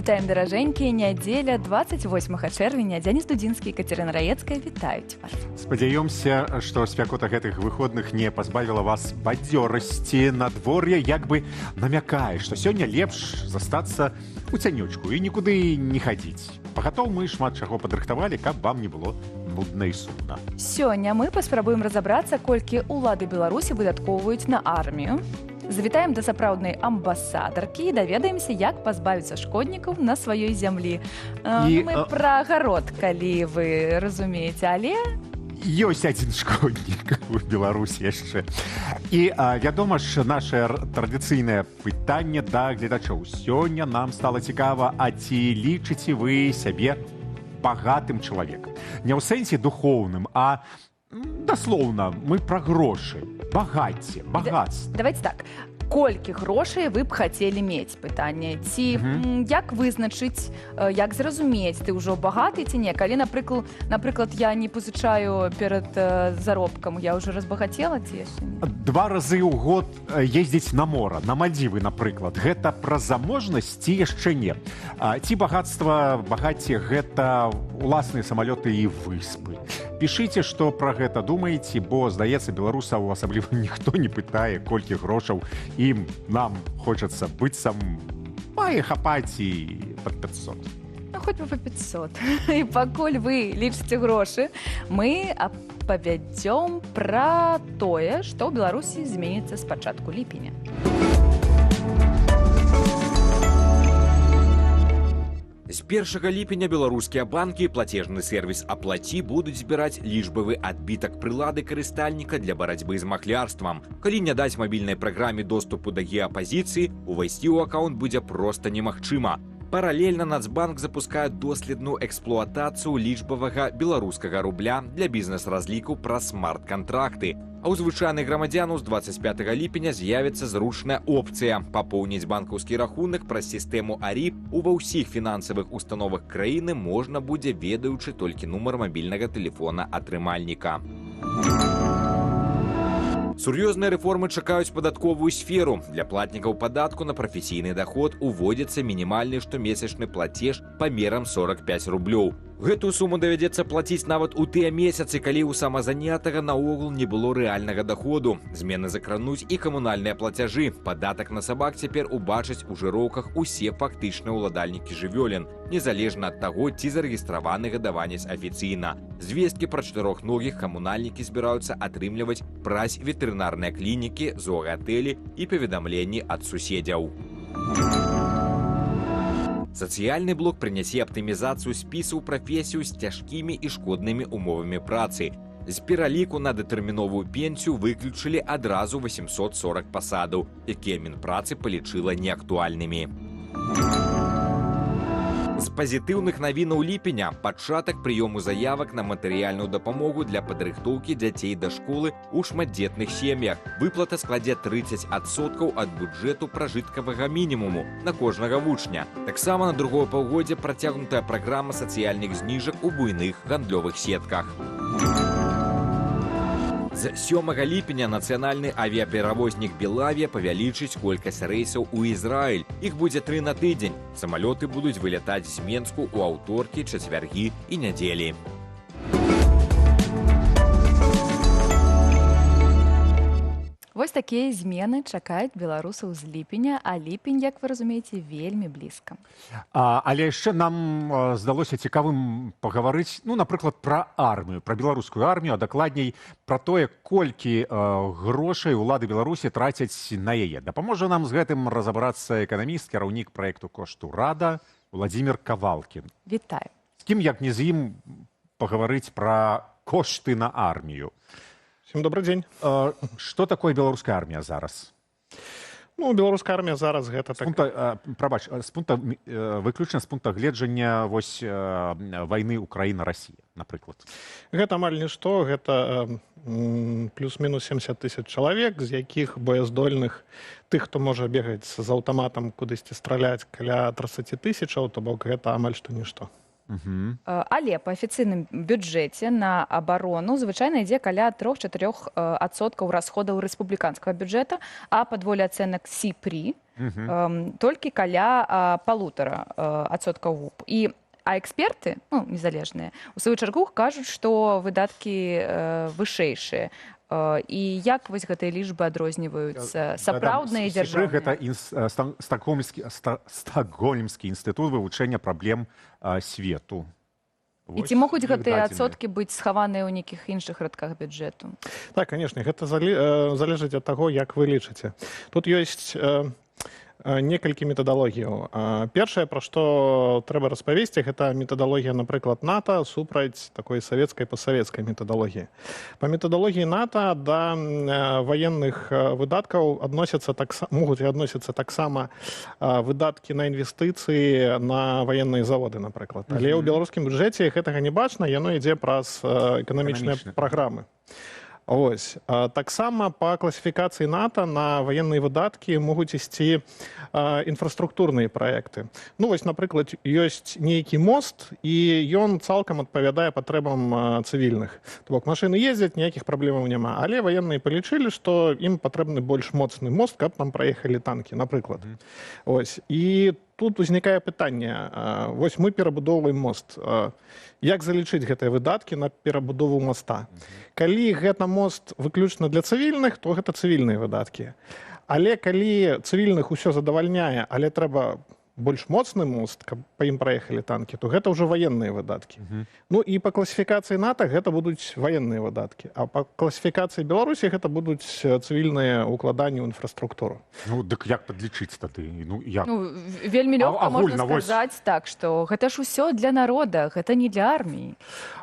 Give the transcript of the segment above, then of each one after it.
Вітаем, даражэнькія, нядзеля 28 чэрвеня, дзень студзінскі, Кацярына Раецкая, вітаюць вас. Спадзяёмся, што спякота гэтых выходных не пазбавіла вас бадзёрасці. Надвор'е як бы намякае, што сёння лепш застацца у цянючку і нікуды не хадзіць. Пагатоў мы шмат чаго падрыхтавалі, каб вам не было нудна і сумна. Сёння мы паспрабуем разабрацца, колькі ўлады Беларусі выдаткоўваюць на армію. Завітаем да сапраўднай амбасадаркі і даведаемся, як пазбавіцца шкоднікаў на сваёй зямлі. Мы пра агарод, калі вы разумееце, але... Ёсць адзін шкоднік у Беларусі яшчэ. І, вядома ж, наше традыцыйнае пытанне да гледачоў. Сёння нам стала цікава, а ці лічыце вы сябе багатым чалавекам? Не ў сэнсе духоўным, а даслоўна, мы пра грошы. Багацце, багацтва. Давайте так. Колькі грошай вы б хацелі мець? Пытанне. Ці як вызначыць, як зразумець, ты ўжо багаты ці не? Калі, напрыклад, я не пазычаю перад заробкам, я ўжо разбагацела ці яшчэ не? 2 разы ў год ездзіць на мора, на Мальдзівы, напрыклад. Гэта пра заможнасць ці яшчэ не? Ці багацтва, багацце гэта уласныя самалёты і выспы? Пішыце, што пра гэта думаеце, бо, здаецца, беларусаў асабліва ніхто не пытае, колькі грошаў ім нам хочацца быццам мае хапаць і пад 500. Ну, хоць бы па 500. І пакуль вы лічыце грошы, мы апавядзём пра тое, што ў Беларусі зменіцца з пачатку ліпеня. З 1 ліпеня беларускія банкі і плацежны сервіс «Аплаці» будуць збіраць лічбавы адбітак прылады карыстальніка для барацьбы з махлярствам. Калі не даць мабільнай праграме доступу да геапазіцыі, увайсці ў акаунт будзе проста немагчыма. Паралельна Нацбанк запускае доследную эксплуатацыю лічбавага беларускага рубля для бізнес-разліку праз смарт-кантракты. А ў звычайных грамадзянаў з 25 ліпеня з'явіцца зручная опцыя папоўніць банкаўскі рахунак праз сістэму АРІ ува ўсіх фінансавых установах краіны можна будзе, ведаючы толькі нумар мабільнага тэлефона атрымальніка. Сур'ёзныя рэформы чакаюць падатковую сферу. Для платнікаў падатку на прафесійны даход уводзіцца мінімальны штомесячны плацеж памерам 45 рублёў. Гэтую суму давядзецца плаціць нават у тыя месяцы, калі ў самазанятага наогул не было рэальнага даходу. Змены закрануць і камунальныя плацяжы. Падатак на сабак цяпер убачаць у жыроўках усе фактычныя ўладальнікі жывёлін, незалежна ад таго, ці зарэгістраваны гадаванец афіцыйна. Звесткі пра чатырохногіх камунальнікі збіраюцца атрымліваць праз ветэрынарныя клінікі, зоагатэлі і паведамленні ад суседзяў. Сацыяльны блок прынясе аптымізацыю спісу ў прафесію з цяжкімі і шкоднымі умовамі працы. З пераліку на датэрміновую пенсію выключылі адразу 840 пасадаў, якія Мінпрацы палічыла неактуальнымі. З пазітыўных навінаў ліпеня пачатак прыёму заявак на матэрыяльную дапамогу для падрыхтоўкі дзяцей да школы ў шматдзетных сем'ях. Выплата складзе 30% ад бюджэту пражыткавага мінімуму на кожнага вучня. Таксама на другое паўгоддзе працягнутая праграма сацыяльных зніжак у буйных гандлёвых сетках. З 7 ліпеня нацыянальны авіаперавознік «Белавія» павялічыць колькасць рэйсаў у Ізраіль. Іх будзе 3 на тыдзень. Самалёты будуць вылятаць з Менску ў аўторкі, чацвяргі і нядзелі. Вось такія змены чакаюць беларусаў з ліпеня, а ліпень, як вы разумееце, вельмі блізка. Але яшчэ нам здалося цікавым пагаварыць, напрыклад, пра армію, пра беларускую армію, а дакладней пра тое, колькі грошай улады Беларусі трацяць на яе. Дапаможа нам з гэтым разабрацца эканаміст, кіраўнік праекту «Кошт урада» Владзімір Кавалкін. Вітаю. З кім, як не з ім, пагаварыць пра кошты на армію. Всем добрый день. Што такое беларуская армія зараз? Беларуская армія зараз гэта так... Прабач, выключна з пункта гледжання вайны Украіна-Расія, напрыклад. Гэта амаль нішто, гэта плюс-мінус 70 000 чалавек, з якіх боездольных тых, хто можа бегаць з аўтаматам кудысьці страляць каля 30 000, то бок гэта амаль што нішто. Але па афіцыйным бюджэце на абарону звычайна ідзе каля 3-4% расходаў рэспубліканскага бюджэта, а пад волі ацэнак СІПРІ толькі каля 1,5% ВУП. А эксперты, незалежныя, у сваю чаргу кажуць, што выдаткі вышэйшыя. І як вось гэтыя лічбы адрозніваюцца сапраўдныя і дзяржаўныя? Гэта Стакгольмскі інстытут вывучэння праблем свету. І ці могуць гэтыя адсоткі быць схаваныя ў нейкіх іншых радках бюджэту? Так, канешне, гэта залежыць ад таго, як вы лічыце. Тут ёсць некалькі метадалогіяў. Першае, пра што трэба распавесці, гэта метадалогія, напрыклад, НАТО супраць такой савецкай пасавецкай метадалогіі. Па метадалогіі НАТО да ваенных выдаткаў могуць адносіцца таксама выдаткі на інвестыцыі на ваенныя заводы, напрыклад. Але ў беларускім бюджэце гэтага не бачна, яно ідзе праз эканамічныя праграмы. Ось. Таксама па класіфікацыі НАТО на ваенныя выдаткі могуць ісці інфраструктурныя праекты. Вось, напрыклад, ёсць нейкі мост, і ён цалкам адпавядае патрэбам цывільных. То бок машыны ездзяць, ніякіх праблемаў няма. Але ваенныя палічылі, што ім патрэбны больш моцны мост, каб там праехалі танкі, напрыклад. Ось. І тут узнікае пытанне. Вось мы перабудоўваем мост. Як залічыць гэтыя выдаткі на перабудову моста? Калі гэта мост выключна для цывільных, то гэта цывільныя выдаткі. Але калі цывільных усё задавальняе, але трэба больш моцны мост, каб па ім праехалі танкі, то гэта ўжо ваенныя выдаткі. І па класіфікацыі НАТО гэта будуць ваенныя выдаткі. А па класіфікацыі Беларусі гэта будуць цывільныя ўкладанні ў інфраструктуру. Дык як падлічыць тады? Вельмі лёгка можна сказаць так, што гэта ж усё для народа, гэта не для арміі.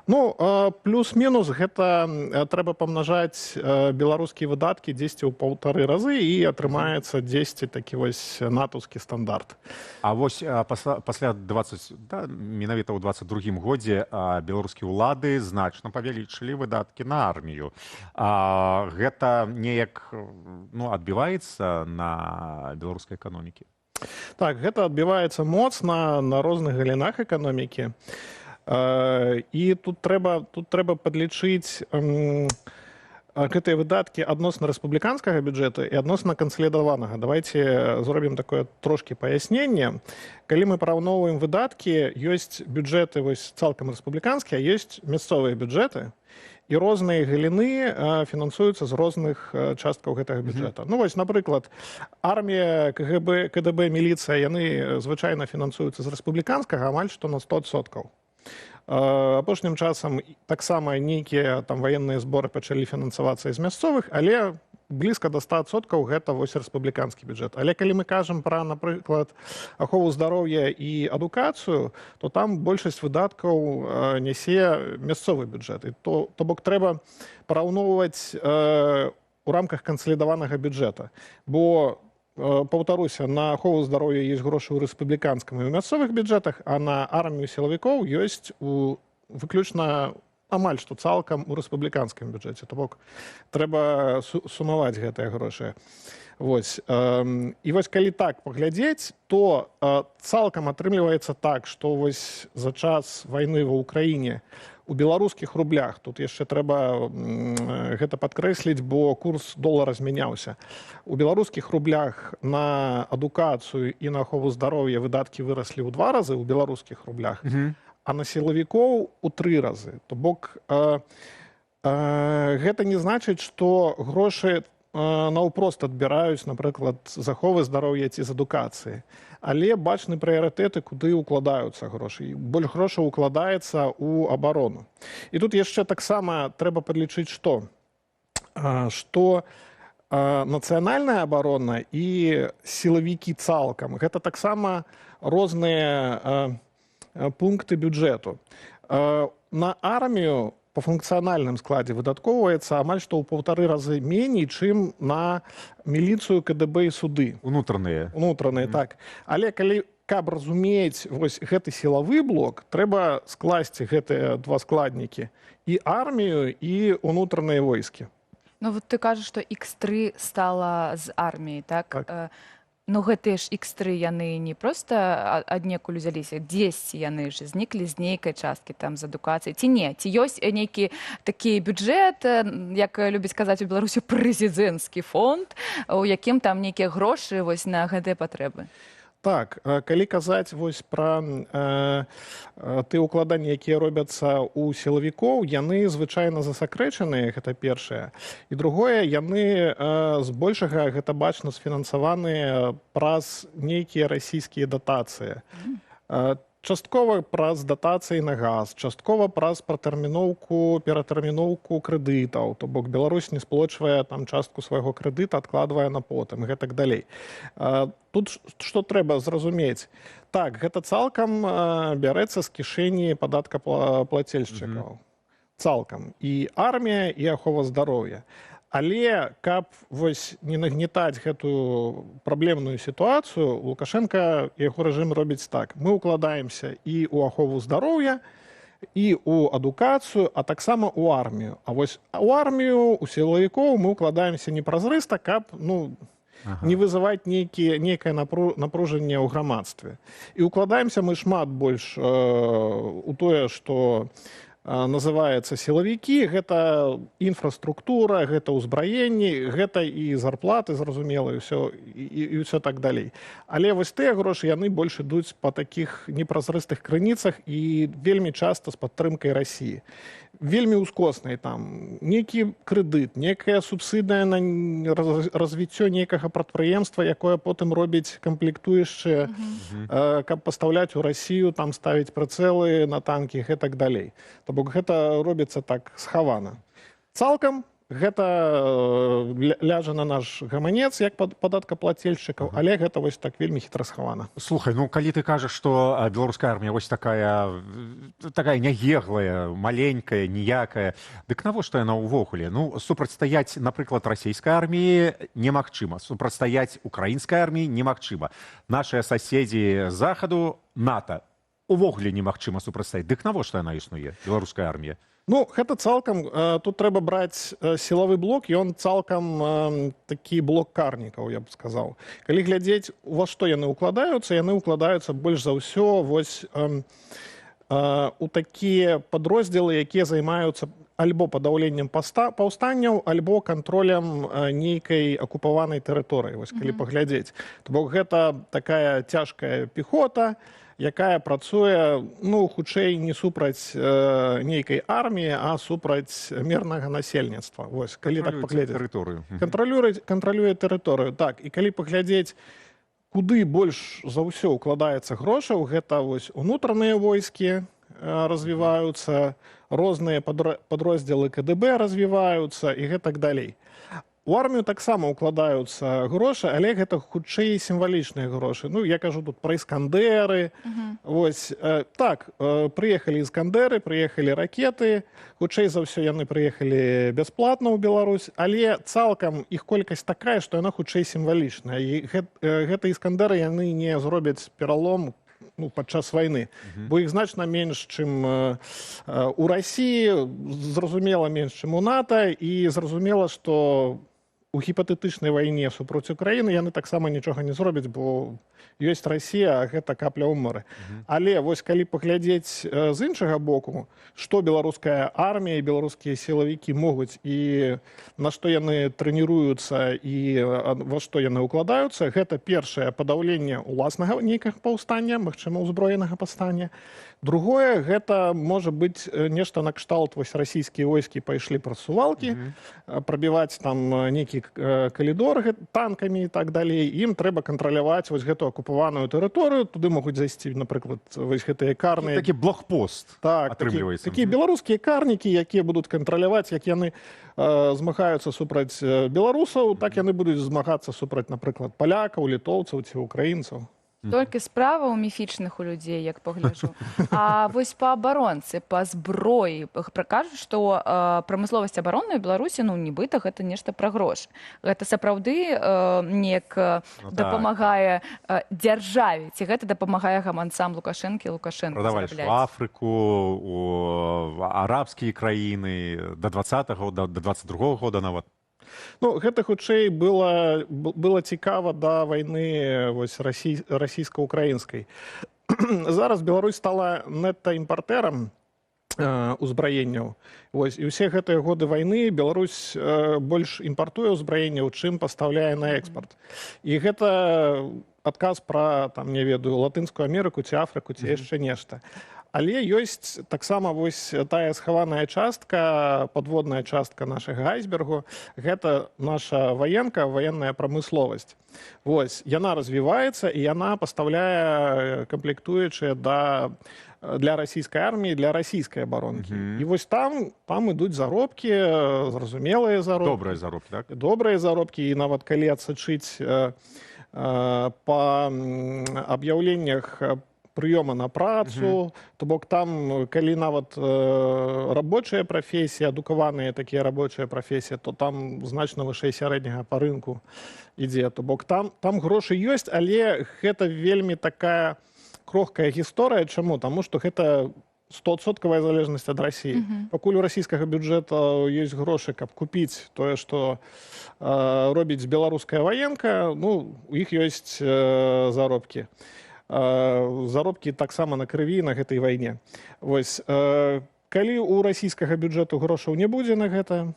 Плюс-мінус гэта трэба памнажаць беларускія выдаткі 10 ў 1,5 разы, і атрымаецца 10 такі вось натаўскі стандарт. А вось пасля менавіта ў 22-м годзе беларускія ўлады значна павялічылі выдаткі на армію. Гэта неяк адбіваецца на беларускай эканомікі? Так, гэта адбіваецца моцна на розных галінах эканомікі. І тут трэба падлічыць гэтыя выдаткі адносна рэспубліканскага бюджэту і адносна кансалідаванага. Давайце зробім такое трошкі паясненне. Калі мы параўноўваем выдаткі, ёсць бюджэты цалкам рэспубліканскія, а ёсць мясцовыя бюджэты, і розныя галіны фінансуюцца з розных часткаў гэтага бюджэта. Вось, напрыклад, армія, КДБ, міліцыя, яны звычайна фінансуюцца з рэспубліканскага амаль што на 100%. Апошнім часам таксама нейкія ваенныя зборы пачалі фінансавацца з мясцовых, але блізка до 100% гэта вось рэспубліканскі бюджэт. Але калі мы кажам пра, напрыклад, ахову здароўя і адукацыю, то там большасць выдаткаў нясе мясцовы бюджэт. І то бок трэба параўноўваць у рамках кансалідаванага бюджэта. Бо паўтаруся, на ахову здароўя ёсць грошы ў рэспубліканскім і ў мясцовых бюджэтах, а на армію сілавікоў ёсць выключна амаль што цалкам у рэспубліканскім бюджэце. То бок трэба сумаваць гэтыя грошы. Вось. І вось калі так паглядзець, то цалкам атрымліваецца так, што вось за час вайны ва ўкраіне у беларускіх рублях, тут яшчэ трэба гэта падкрэсліць, бо курс долара змяняўся. У беларускіх рублях на адукацыю і на ахову здароўя выдаткі выраслі ў 2 разы ў беларускіх рублях, а на сілавікоў у 3 разы. То бок гэта не значыць, што грошы наўпрост адбіраюць, напрыклад, з аховы здароўя ці з адукацыі. Але бачны прыярытэты, куды ўкладаюцца грошы. Больш грошаў укладаецца ў абарону. І тут яшчэ таксама трэба падлічыць што? Што нацыянальная абарона і сілавікі цалкам – гэта таксама розныя пункты бюджэту. На армію по функцыянальным складзе выдаткоўваецца амаль што ў 1,5 разы меней, чым на міліцыю, КДБ і суды. Унутраныя, так. Але каб разумець вось гэты сілавы блок, трэба скласці гэтыя два складнікі: і армію, і унутраныя войскі. Вот ты кажаш, што X3 стала з арміі, так? Ну, гэтыя ж X3, яны не проста аднекуль узяліся, дзесьці яны ж зніклі з нейкай часткі там з адукацыі. Ці не? Ці ёсць нейкі такі бюджэт, як любіць казаць у Беларусі, прэзідэнцкі фонд, у якім там нейкія грошы вось на гэтыя патрэбы? Так, калі казаць вось пра тыя ўкладанні, якія робяцца ў сілавікоў, яны звычайна засакрэчаныя, гэта першае. І другое, яны збольшага гэта бачна сфінансаваныя праз нейкія расійскія датацыі. Часткова праз датацыі на газ, часткова праз ператэрміноўку крэдытаў, то бок Беларусь не сплочвае там частку свайго крэдыта, адкладвае на потым, і гэтак далей. Тут што трэба зразумець? Так, гэта цалкам бярэцца з кішэні падаткаплацельшчыкаў. Цалкам. І армія, і ахова здароўя. Але каб вось не нагнетаць гэтую праблемную сітуацыю, Лукашенка і яго рэжым робіць так. Мы ўкладаемся і ў ахову здароўя, і ў адукацыю, а таксама ў армію. А вось у армію, у сілавікоў мы ўкладаемся не празрыста, каб не вызываць нейкае напружанне ў грамадстве. І ўкладаемся мы шмат больш у тое, што называецца сілавікі, гэта інфраструктура, гэта ўзбраенні, гэта і зарплаты, зразумела, і ўсё так далей. Але вось тыя грошы, яны больш ідуць па такіх непразрыстых крыніцах і вельмі часта з падтрымкай Расіі. Вельмі ўскоснай там нейкі крэдыт, некая субсідыя на развіццё нейкага прадпрыемства, якое потым робіць камплектуючыя, каб пастаўляць у Расію, там ставіць прыцэлы на танкі і так далей. То бок гэта робіцца так схавана. Цалкам гэта ляжа на наш гаманец, як падаткаплацельшчыкаў, але гэта вось так вельмі хітра схавана. Слухай, ну калі ты кажаш, што беларуская армія вось такая нягеглая, маленькая, ніякая, дык навошта яна ўвогуле? Ну, супрацьстаяць, напрыклад, расійскай арміі немагчыма, супрацьстаяць украінскай арміі немагчыма. Нашыя суседзі захаду, НАТО, увогуле немагчыма супрацьстаяць. Дык навошта яна існуе, беларуская армія? Ну, гэта цалкам, тут трэба браць сілавы блок, ён цалкам такі блок карнікаў, я б сказаў. Калі глядзець, ва што яны ўкладаюцца больш за ўсё вось у такія падроздзелы, якія займаюцца альбо падаўленнем паўстанняў, альбо кантролем нейкай акупаванай тэрыторыі, вось калі паглядзець. То бок гэта такая цяжкая пехота, якая працуе, ну, хутчэй не супраць нейкай арміі, а супраць мірнага насельніцтва. Вось, калі так паглядзець. Кантралюе тэрыторыю, так. І калі паглядзець, куды больш за ўсё ўкладаецца грошаў, гэта вось унутраныя войскі развіваюцца, розныя падроздзелы КДБ развіваюцца і гэтак далей. У армію таксама ўкладаюцца грошы, але гэта хутчэй сімвалічныя грошы. Ну, я кажу тут пра іскандеры. Вось, так, прыехалі іскандеры, прыехалі ракеты, хутчэй за ўсё яны прыехалі бясплатна ў Беларусь, але цалкам іх колькасць такая, што яна хутчэй сімвалічная. І гэта іскандеры яны не зробяць пералом падчас вайны, бо іх значна менш, чым у Расіі, зразумела менш, чым у НАТО, і зразумела, што у гіпатэтычнай вайне супроць Украіны яны таксама нічога не зробяць, бо ёсць Расія, а гэта капля ў моры. Але вось калі паглядзець з іншага боку, што беларуская армія і беларускія сілавікі могуць і на што яны трэніруюцца і во што яны ўкладаюцца, гэта першае падаўленне ўласнага нейкага паўстання, магчыма, узброенага паўстання. Другое, гэта можа быць нешта накшталт, вось расійскія войскі пайшлі праз сувалкі, прабіваць там нейкі калідор танкамі і так далей. Ім трэба кантраляваць вось гэту акупаваную тэрыторыю, туды могуць зайсці, напрыклад, вось гэтыя карныя. Такі блокпост атрымліваецца. Такія беларускія карнікі, якія будуць кантраляваць, як яны змагаюцца супраць беларусаў, так яны будуць змагацца супраць, напрыклад, палякаў, літоўцаў ці украінцаў. Толькі справа ў міфічных у людзей, як пагляджу. А вось па абаронцы, па зброі, кажуць, што прамысловасць абаронная ў Беларусі, ну, нібыта, гэта нешта пра грошы. Гэта сапраўды неяк дапамагае дзяржаве, ці гэта дапамагае гаманцам Лукашэнкі і Лукашэнка зарабляць? Прадаваць у Афрыку, у арабскія краіны, да 20-го, да 22-го года нават. Ну, гэта хутчэй было цікава да вайны расійска-украінскай. Зараз Беларусь стала нетта-імпартэрам узбраенняў. І ўсе гэтыя годы вайны Беларусь больш імпартуе ўзбраенняў, чым пастаўляе на экспарт. І гэта адказ пра, там, не ведаю, Латынскую Амерыку ці Афрыку ці яшчэ нешта. Але ёсць таксама вось тая схаваная частка, падводная частка нашага айсбергу. Гэта наша ваенка, военная прамысловасць. Вось, яна развіваецца і яна пастаўляе камплектуючыя для расійскай арміі, для расійскай абаронкі. І вось там ідуць заробкі, зразумелыя заробкі. Добрыя заробкі, так? Добрыя заробкі, і нават калі адсачыць па аб'яўленнях прыёма на працу, то бок там, калі нават рабочая прафесія, адукаваныя такія рабочыя прафесіі, то там значна вышэй сярэдняга па рынку ідзе. То бок там грошы ёсць, але гэта вельмі такая крохкая гісторыя. Чаму? Таму што гэта 100% залежнасць ад Расіі. Пакуль у расійскага бюджэта ёсць грошы, каб купіць тое, што робіць беларуская ваенка, ну, у іх ёсць заробкі. Заробкі таксама на крыві на гэтай вайне. Вось, калі у расійскага бюджэту грошаў не будзе на гэта,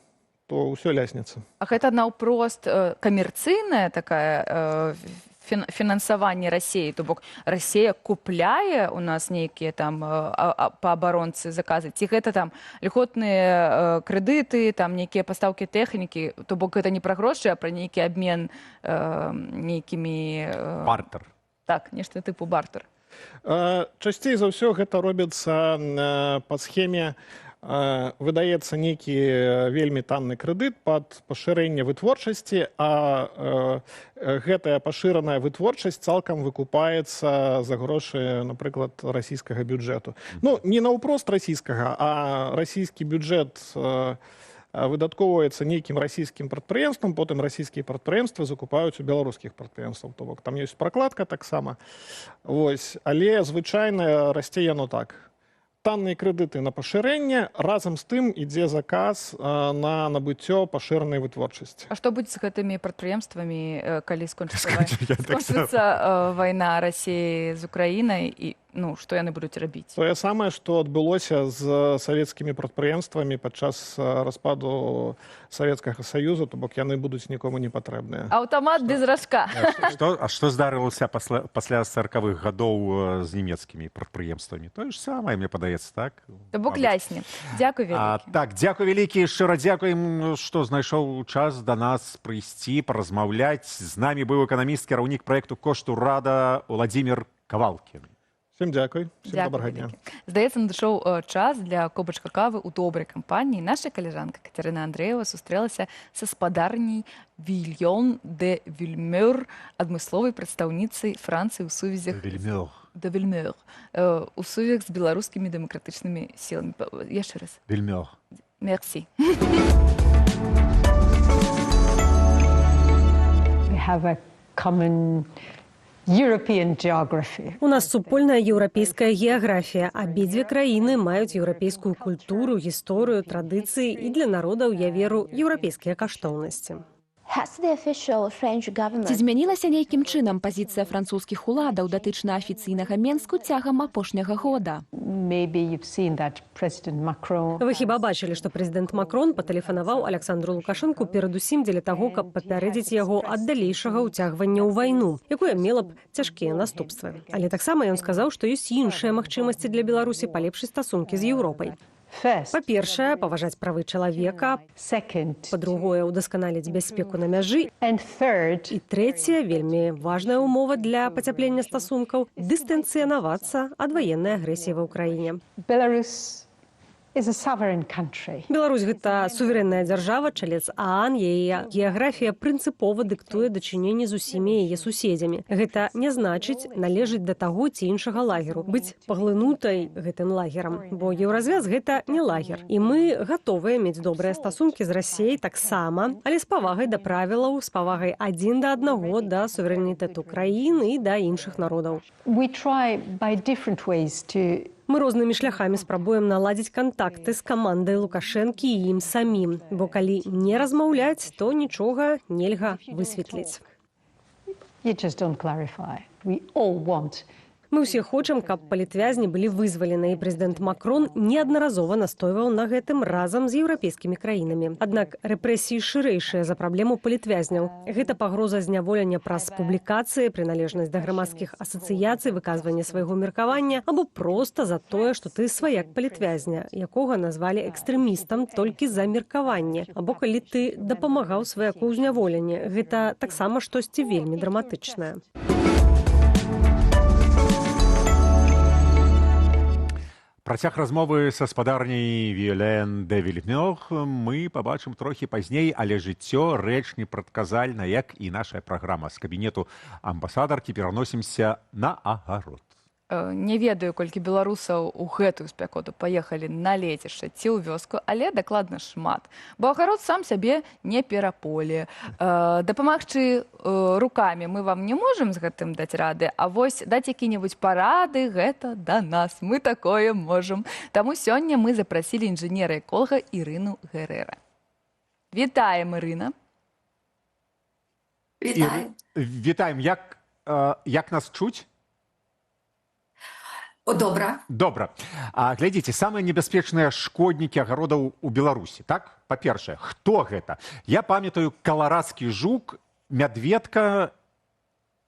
то ўсё ляснецца. А гэта наўпрост камерцыйная такая фінансаванне Расіі, то бок Расія купляе у нас нейкія там па абаронцы заказы, ці гэта там льготныя крэдыты, там нейкія пастаўкі тэхнікі, то бок гэта не пра грошы, а пра нейкі абмен нейкімі... Бартер. Так, нешта тыпу бартер. Часцей за ўсё гэта робіцца па схеме, выдаецца нейкі вельмі танны крэдыт пад пашырэнне вытворчасці, а гэтая пашыраная вытворчасць цалкам выкупаецца за грошы, напрыклад, расійскага бюджэту. Ну, не наўпрост расійскага, а расійскі бюджэт выдаткоўваецца нейкім расійскім прадпрыемствам, потым расійскія прадпрыемствы закупаюць у беларускіх прадпрыемстваў. То бок там ёсць пракладка таксама. Вось, але звычайна расце яно так. Танныя крэдыты на пашырэнне, разам з тым ідзе заказ на набыццё пашыранай вытворчасці. А што будзе з гэтымі прадпрыемствамі, калі скончыцца вайна Расіі з Украінай, і ну, што яны будуць рабіць? Тое самае, што адбылося з савецкімі прадпрыемствамі падчас распаду Савецкага Саюзу, то бок яны будуць нікому не патрэбныя. Аўтамат без ражка. А што здарылася пасля 40-х гадоў з нямецкімі прадпрыемствамі? Тое ж самае, мне падаецца, так? То бок лясне. Дзякуй вялікі. Так, дзякуй вялікі, шчыра дзякуем, што знайшоў час да нас прыйсці, паразмаўляць. З намі быў эканаміст, кіраўнік праекту «Кошт урада» Владзімір Кавалкін. Всім дзякуй. Всім добрага дня. Здаецца, надышоў час для копачка кавы ў добрай кампаніі. Наша калежанка Кацярына Андрэева сустрэлася са спадарняй Вільён де Вільмёр, адмысловай прадстаўніцай Францыі ў сувязях де Вільмёр, у сувязях з беларускімі дэмакратычнымі сіламі. Яшчэ раз. Вільмёр. Мерсі. We have a common European geography. У нас супольная еўрапейская геаграфія. Абедзве краіны маюць еўрапейскую культуру, гісторыю, традыцыі і для народаў, я веру, еўрапейскія каштоўнасці. Ці змянілася нейкім чынам пазіцыя французскіх уладаў датычна афіцыйнага Менску цягам апошняга года? Вы хіба бачылі, што прэзідэнт Макрон патэлефанаваў Александру Лукашэнку перадусім дзеля таго, каб папярэдзіць яго ад далейшага ўцягвання ў вайну, якое мела б цяжкія наступствы. Але таксама ён сказаў, што ёсць іншыя магчымасці для Беларусі палепшыць стасункі з Еўропай. Па-першае, паважаць правы чалавека, па-другое, удасканаліць бяспеку на мяжы, і трэцяе, вельмі важная ўмова для пацяплення стасункаў – дыстанцыянавацца ад ваеннай агрэсіі ва ўкраіне. Беларусь – гэта суверэнная дзяржава, чалец ААН, яе геаграфія прынцыпова дыктуе дачыненні з усімі яе суседзямі. Гэта не значыць належыць да таго ці іншага лагеру, быць паглынутай гэтым лагерам, бо еўразвяз – гэта не лагер. І мы гатовыя мець добрыя стасункі з Расіяй таксама, але з павагай да правілаў, з павагай адзін да аднаго да суверэнітэту краін і да іншых народаў. Мы рознымі шляхамі спрабуем наладзіць кантакты з камандай Лукашэнкі і ім самім, бо калі не размаўляць, то нічога нельга высветліць. You just don't clarify. We all want. Мы ўсе хочам, каб палітвязні былі вызвалены, і прэзідэнт Макрон неаднаразова настойваў на гэтым разам з еўрапейскімі краінамі. Аднак рэпрэсіі шырэйшыя за праблему палітвязняў. Гэта пагроза зняволення праз публікацыі, прыналежнасць да грамадскіх асацыяцый, выказванне свайго меркавання, або проста за тое, што ты сваяк палітвязня, якога назвалі экстрэмістам толькі за меркаванне, або калі ты дапамагаў сваяку ў зняволенні. Гэта таксама штосьці вельмі драматычнае. Працяг размовы са спадарняй Віолен де Вільнёв мы пабачым трохі пазней, але жыццё рэч непрадказальна, як і наша праграма. З кабінету амбасадаркі пераносімся на агарод. Не ведаю, колькі беларусаў у гэтую спякоту паехалі на лецішча ці ў вёску, але дакладна шмат. Бо агарод сам сябе не пераполе. Дапамагчы рукамі мы вам не можам з гэтым даць рады, а вось даць які-небудзь парады, гэта да нас. Мы такое можам. Таму сёння мы запрасілі інжынера-эколага Ірыну Герэра. Вітаем, Ірына. Вітаю. Вітаем. Як нас чуць? Добра. Добра. Глядзіце, самыя небяспечныя шкоднікі агародаў у Беларусі, так? Па-першае, хто гэта? Я памятаю каларадскі жук, мядведка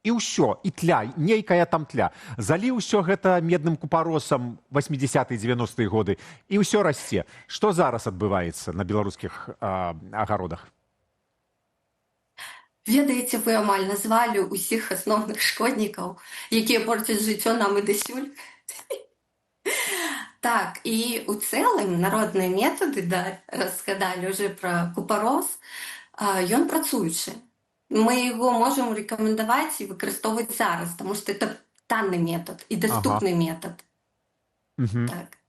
і ўсё, і тля, нейкая там тля. Заліў усё гэта медным купаросам 80-е, 90-е годы, і ўсё расце. Што зараз адбываецца на беларускіх агародах? Ведаеце, вы амаль назвалі ўсіх асноўных шкоднікаў, якія порцяць жыццё нам і дасюль. Так, і ў цэлым народныя метады, разгадалі ўжо пра купарос, ён працуючы. Мы яго можам рэкамендаваць і выкарыстоўваць зараз, таму што это танны метад і даступны метад. Так.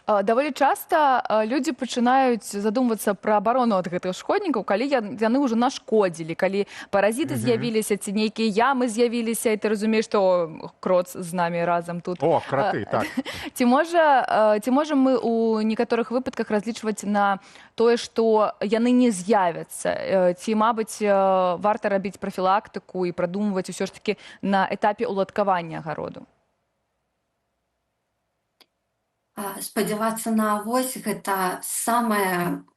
Даволі часта людзі пачынаюць задумвацца пра абарону ад гэтых шкоднікаў, калі яны ўжо нашкодзілі, калі паразіты з'явіліся, ці нейкія ямы з'явіліся, і ты разумееш, што кроц з намі разам тут. О, краты, так. Ці можам мы ў некаторых выпадках разлічваць на тое, што яны не з'явяцца? Ці, мабыць, варта рабіць прафілактыку і прадумваць усё ж такі на этапе уладкавання агароду? Спадзявацца на авось гэта самае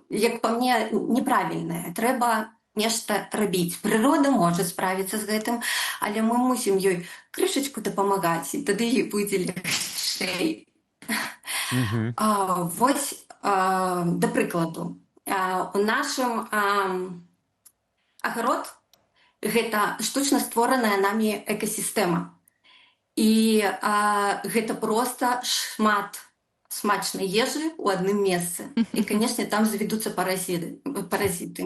як па мне неправільнае. Трэба нешта рабіць. Прырода можа справіцца з гэтым, але мы мусім ёй крышачку дапамагаць, і тады ёй будзе лягчэй. Вось, да прыкладу, у нашым агарод гэта штучна створаная намі экасістэма. І гэта проста шмат смачнай ежы ў адным месцы. І, канешне, там завядуцца паразіты.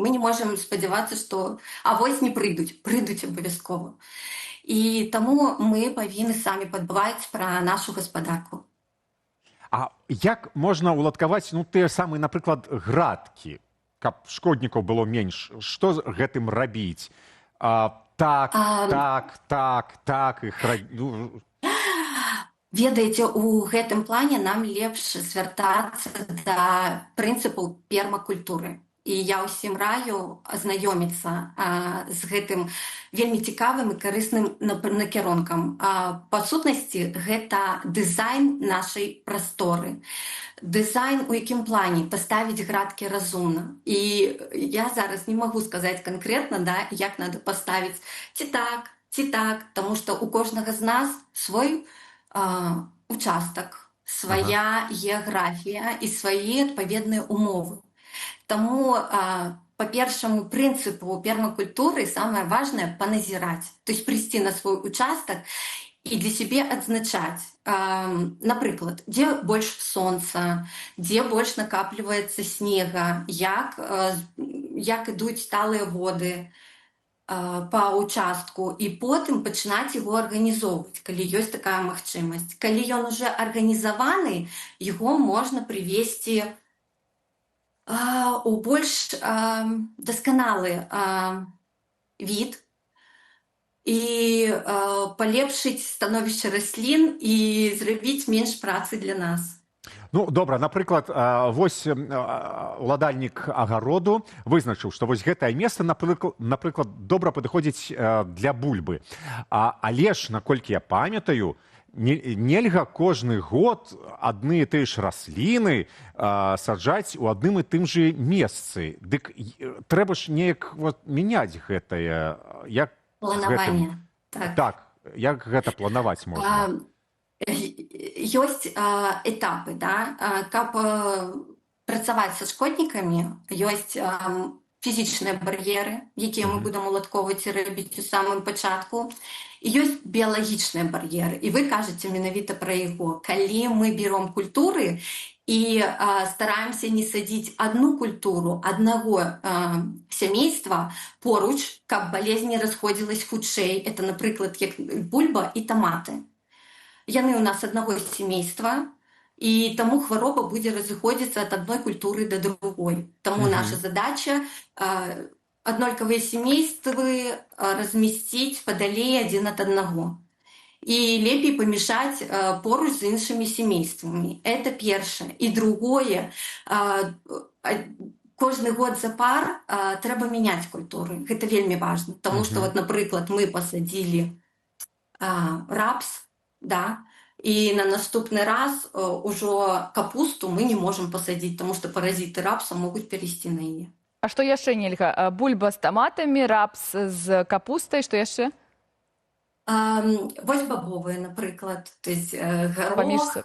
Мы не можам спадзявацца, што авось не прыйдуць. Прыйдуць абавязкова. І таму мы павінны самі падбаваць пра нашу гаспадарку. А як можна уладкаваць, тыя самыя, напрыклад, градкі, каб шкоднікаў было менш? Што з гэтым рабіць? Так, іх... Ведаеце, у гэтым плане нам лепш звяртацца да прынцыпаў пермакультуры. І я ўсім раю азнаёміцца з гэтым вельмі цікавым і карысным накірункам. Па сутнасці, гэта дызайн нашай прасторы. Дызайн у якім плане? Паставіць градкі разумна. І я зараз не магу сказаць канкрэтна, як надо паставіць ці так, таму што у кожнага з нас свой участак, свая геаграфія і свае адпаведныя умовы. Таму по першаму прынцыпу пермакультуры самае важнае паназіраць, то есть прыйсці на свой участак і для сябе адзначаць, напрыклад, дзе больш сонца, дзе больш накапліваецца снега, як ідуць сталыя воды па участку, і потым пачынаць яго арганізоўваць, калі ёсць такая магчымасць. Калі ён уже арганізаваны, яго можна прывесці у больш дасканалы від, і палепшыць становішча раслін і зрабіць менш працы для нас. Ну, добра, напрыклад, вось уладальнік агароду вызначыў, што вось гэтае месца, напрыклад, добра падыходзіць для бульбы. Але ж, наколькі я памятаю, нельга кожны год адны і тыя ж расліны саджаць у адным і тым жа месцы. Дык трэба ж неяк мяняць гэтае. Планаванне. Так, як гэта планаваць можна? Ёсць этапы, да? Каб працаваць са шкоднікамі, ёсць фізічныя бар'еры, якія мы будам уладкоўваць і рабіць у самым пачатку. І ёсць біялагічныя бар'еры. І вы кажаце менавіта пра яго. Калі мы берем культуры і стараемся не садзіць одну культуру, аднаго сямейства поруч, каб болезнь не расходзілась хутчэй. Это, напрыклад, як бульба і таматы. Яны у нас аднаго сямейства, і таму хвароба будзе разыходзіцца ад адной культуры да другой. Таму наша задача аднолькавыя сямействы размясціць падалей адзін ад аднаго. І лепей памешаць поруч з іншымі сямействамі. Это першае. І другое, кожны год запар трэба мяняць культуры. Гэта вельмі важна. Таму што, напрыклад, мы пасадзілі рапс, да, і на наступны раз ужо капусту мы не можам пасадзіць, таму што паразіты рапса могуць перайсці на яе. А што яшчэ нельга? Бульба з таматамі, рапс з капустай, што яшчэ? Вось бабовыя, напрыклад, то есть горох,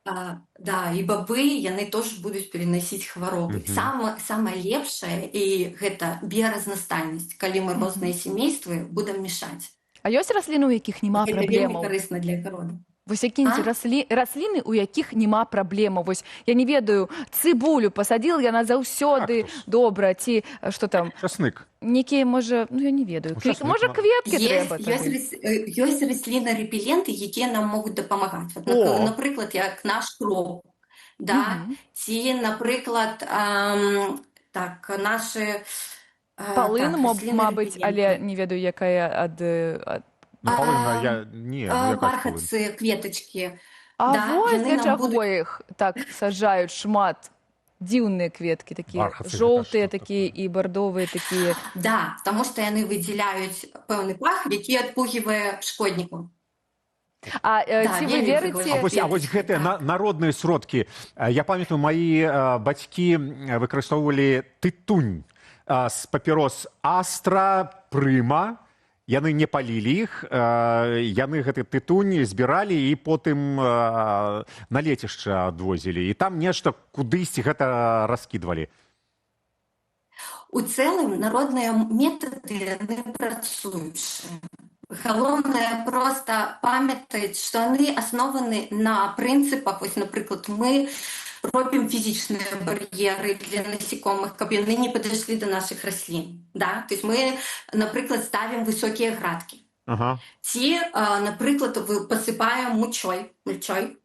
да, і бабы, яны тоже будуць пераносіць хваробы. Самае лепшае, і гэта біяразнастайнасць, калі мы розныя сямействы будам мешаць. А ёсць расліны, у якіх няма праблемаў? Гэта вельмі карысна для агароду. Вось якія расліны, у якіх няма праблемаў. Вось я не ведаю, цыбулю пасадзіла, яна заўсёды добра, ці што там? Часнык. Некія, можа, ну я не ведаю. Можа, кветкі трэба? Ёсць расліны-рэпеленты, якія нам могуць дапамагаць. Напрыклад, як наш кроп, да? Ці, напрыклад, нашы... Палын, мабыць, але не ведаю, якая ад... Палына, я... Не, бархатцы, кветачкі. А вось для чаго іх так саджаюць шмат? Дзіўныя кветкі, такія жоўтыя такія і бардовыя такія. Да, таму што яны выдзяляюць пэўны пах, які адпугівае шкоднікаў. А ці вы верыце... А вось гэтыя народныя сродкі. Я памятаю, маі бацькі выкарыстоўвалі тытунь з папірос Астра, Прыма. Яны не палілі іх, яны гэты тытунь збіралі і потым на лецішча адвозілі. І там нешта кудысьці гэта раскідвалі. У цэлым народныя метады яны працуючыя. Галоўнае проста памятаць, што яны аснованы на прынцыпах. Вось, напрыклад, мы робім фізічныя бар'еры для насекомых, каб яны не падышлі да нашых раслін. Да? То есть мы, напрыклад, ставім высокія градкі. Ці, напрыклад, пасыпаем мульчой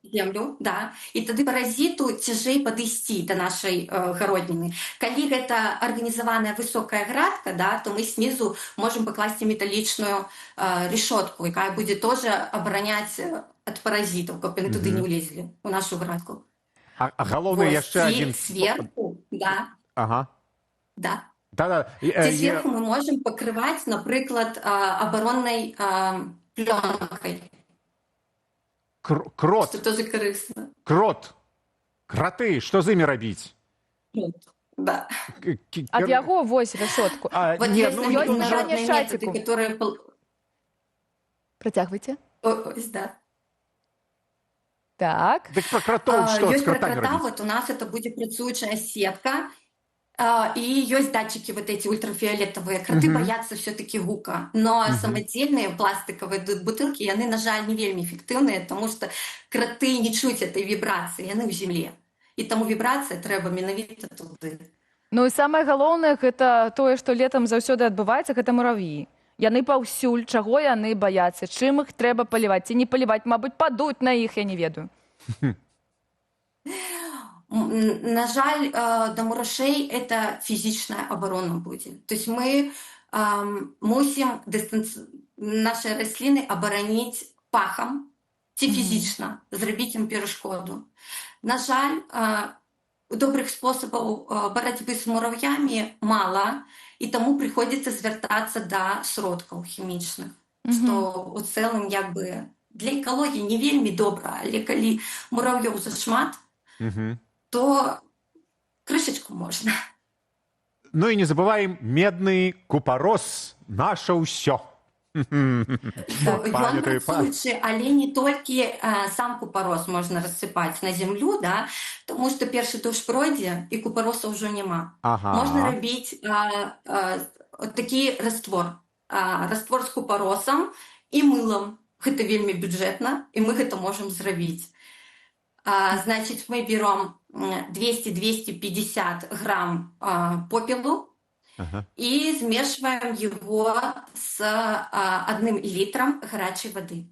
землю, да? І тады паразіту цяжэй падысці да нашай гародніны. Калі гэта арганізаваная высокая градка, да, то мы снізу можам пакласці металічную решотку, якая будзе тоже абараняць ад паразітаў, каб яны туды не ўлезлі, у нашу градку. А галоўнае яшчэ адзін... Сверху, да. Да. Ці сверху мы можам пакрываць, напрыклад, абароннай плёнкай. Крот. Што тоже карысна. Крот. Краты, што з імі рабіць? Крот, да. Ад яго вось решотку. Вот ёсць народныя метады, которые... Працягвайце. Ось, да. Так. Дык пра кратоў што з кратамі рабіць? Вот у нас это будзе працуючая сетка, и есть датчики вот эти ультрафиолетовые. Кроты боятся все-таки гука. Но самодельные пластиковые бутылки, они, на жаль, не вельмі эффективные, потому что кроты не чують этой вибрации, они в земле. И тому вибрация трэба менавіта туды. Ну и самое галоўнае, гэта тое, што летом заўсёды адбываецца, гэта муравьі. Яны паўсюль, чаго яны баяцца, чым іх трэба паліваць, ці не паліваць, мабуть, падуць на іх, я не ведаю. На жаль, да мурашей это фізічная абарона будзе. То есть мы мусім наши расліны абараніць пахам ці фізічна, зрабіць ім перашкоду. На жаль, добрых способаў барацьбы з мурав'ямі мала, і таму прыходзіцца звяртацца да сродкаў хімічных, што ў цэлым як бы для экалогіі не вельмі добра, але калі мурав'ёў зашмат, то крышачку можна. Ну і не забываем медны купарос, наша ўсё. Ён працуючы, але не толькі сам купарос можна рассыпаць на зямлю, да? Тому што першы дождж пройдзе, і купароса ўжо няма. Можна рабіць такі раствор. Раствор з купаросам і мылам. Гэта вельмі бюджэтна, і мы гэта можам зрабіць. Значит, мы берем 200-250 грамм попелу и смешиваем его с 1 литром горячей воды.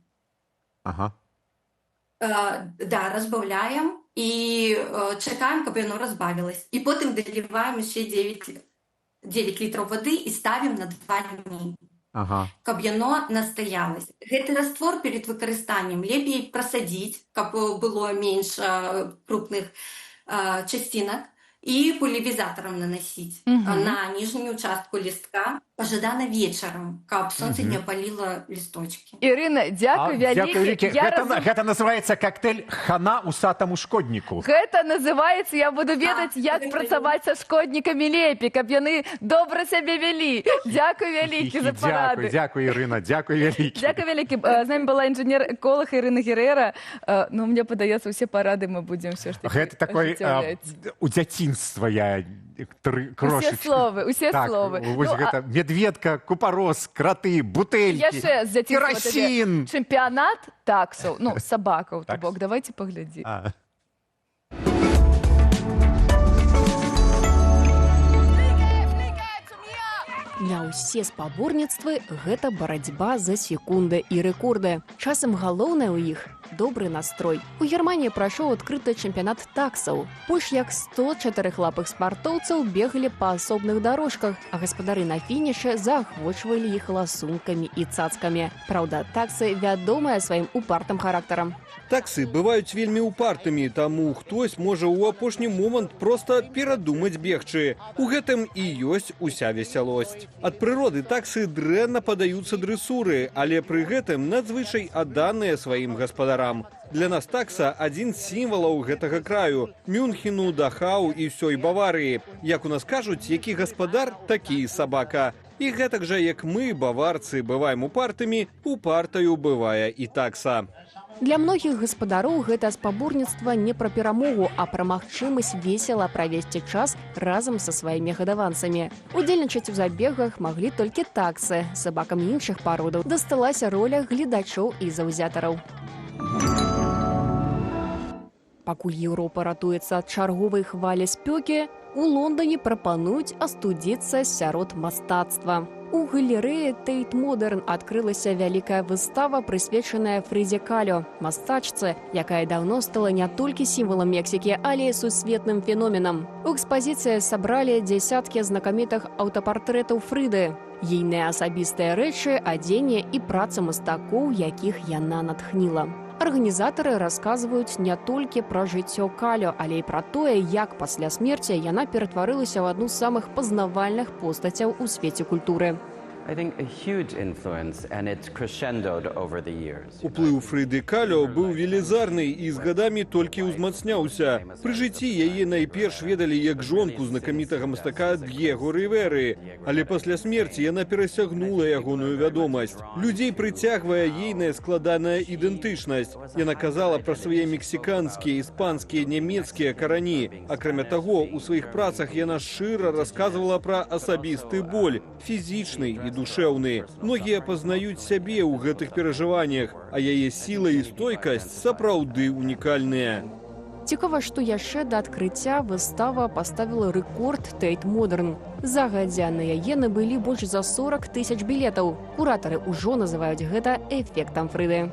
Да, разбавляем и чекаем, чтобы оно разбавилось. И потом доливаем еще 9 литров воды и ставим на 2 дня. Каб яно настоялось. Гэты раствор перед выкарыстаннем лепей прасадзіць, каб было менш крупных частинак, і пульверізатарам наносіць на ніжнюю частку лістка, пажадана вечарам, каб сонце не опаліло лісточки. Ірына, дзякуй вялікі. Гэта называецца коктейль хана усатаму шкодніку. Гэта называецца, я буду ведаць, як працаваць са шкоднікамі лепей, каб яны добра сябе вялі. Дзякуй вялікі за парады. Дзякуй, Ірына, дзякуй вялікі. Дзякуй вялікі. З намі была інжынер-эколог Ірына Герэра. Ну, мне падаецца, усе парады мы будзем все ж таки гэта такой у дзяцінства я крошечку. Усе словы. Вось гэта медведка, купарос, краты, бутэлькі, керасін. Чэмпіянат таксаў, ну, сабакаў, то бок, давайте паглядзі. Для ўсе спаборніцтвы гэта барацьба за секунды і рэкорды. Часам галоўнае ў іх добры настрой. У Германіі прайшоў адкрыты чэмпіянат таксаў. Больш як 100 чатырохлапых спартоўцаў бегалі па асобных дарожках, а гаспадары на фінішы заахвочвалі іх ласункамі і цацкамі. Праўда, таксы вядомыя сваім упартым характарам. Таксы бываюць вельмі упартымі, таму хтось можа ў апошні момант проста перадумаць бегчы. У гэтым і ёсць уся весялосць. Ад прыроды таксы дрэнна падаюцца дрэсуры, але пры гэтым надзвычай адданыя сваім гаспадарам. Для нас такса адзін з сімвалаў гэтага краю – Мюнхену, Дахау і ўсёй Баварыі. Як у нас кажуць, які гаспадар, такі і сабака. І гэтак жа, як мы, баварцы, бываем упартымі, упартаю бывае і такса. Для многіх гаспадароў гэта спаборніцтва не пра перамогу, а пра магчымасць весела правесці час разам са сваімі гадаванцамі. Удзельнічаць у забегах маглі толькі таксы. Сабакам іншых пародаў дасталася роля гледачоў і заўзятараў. Пакуль Еўропа ратуецца ад чарговай хвалі спёкі, у Лондоне прапануюць астудзіцца сярод мастацтва. У галерэі Тейт Модерн адкрылася вялікая выстава, прысвечаная Фрыдзе Калё, мастачцы, якая даўно стала не толькі сімвалам Мексікі, але і сусветным феноменам. У экспазіцыі сабралі дзясяткі знакамітых аўтапартрэтаў Фрыды, ейныя асабістыя рэчы, адзенне і праца мастакоў, якіх яна натхніла. Арганізатары расказваюць не толькі пра жыццё Калё, але і пра тое, як пасля смерці яна ператварылася ў адну з самых пазнавальных постацяў у свеце культуры. Уплыў Фрыды Калё быў велізарны і з гадамі толькі ўзмацняўся. Пры жыцці яе найперш ведалі як жонку знакамітага мастака Д'его Рыверы, але пасля смерці яна перасягнула ягоную вядомасць. Людзей прыцягвае ейная складаная ідэнтычнасць. Яна казала пра свае мексіканскія, іспанскія, нямецкія карані. Акрамя таго, у сваіх працах яна шчыра расказвала пра асабісты боль, фізічны і душэўны. Многія пазнаюць сябе ў гэтых перажываннях, а яе сіла і стойкасць сапраўды унікальныя. Цікава, што яшчэ да адкрыцця выстава паставіла рэкорд Тейт Модерн. Загадзя на яе набылі больш за 40 000 білетаў. Куратары ўжо называюць гэта эфектам Фрыды.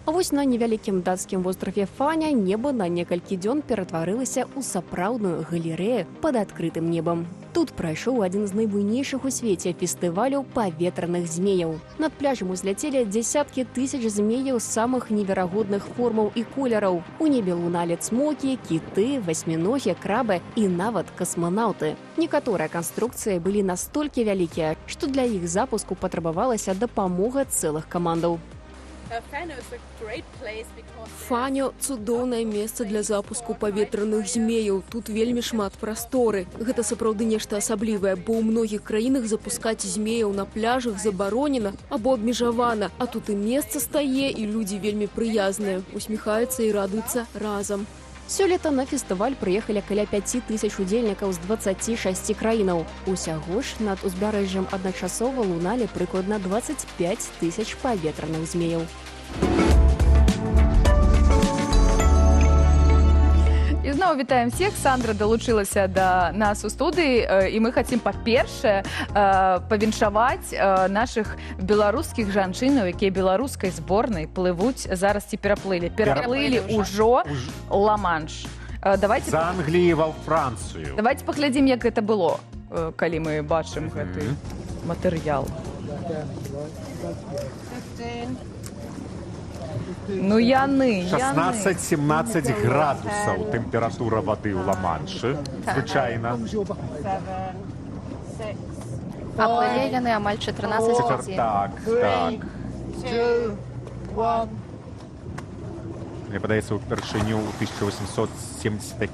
А вось на невялікім дацкім востраве Фаня неба на некалькі дзён ператварылася ў сапраўдную галерэю пад адкрытым небам. Тут прайшоў адзін з найбуйнейшых у свеце фестываляў паветраных змеяў. Над пляжам узляцелі дзесяткі тысяч змеяў самых неверагодных формаў і колераў. У небе луналі цмокі, кіты, васьміногі, крабы і нават касманаўты. Некаторыя канструкцыі былі настолькі вялікія, што для іх запуску патрабавалася дапамога цэлых камандаў. Фаню – цудоўнае месца для запуску паветраных змеяў. Тут вельмі шмат прасторы. Гэта сапраўды нешта асаблівае, бо ў многіх краінах запускаць змеяў на пляжах забаронена або абмежавана. А тут і месца стае, і людзі вельмі прыязныя, усміхаюцца і радуюцца разам. Сёлета на фестываль прыехалі каля 5000 удзельнікаў з 26 краінаў. Усяго ж над узбярэжжам адначасова луналі прыкладна 25 000 паветраных змеяў. І зноў вітаем всех. Сандра далучылася да нас у студыі, і мы хацім, па-першае, павіншаваць нашых беларускіх жанчынаў, якія беларускай зборнай плывуць зараз ці пераплылі. Пераплылі ўжо Ла-Манш. З Англіі ва Францыю. Давайте паглядзім, як гэта было, калі мы бачым гэты матэрыял. Ну яны. 16-17 градусаў тэмпература вады ў Ла-Маншы, звычайна. А плылі яны амаль 14 гадзін. Так. Мне падаецца, упершыню ў 1870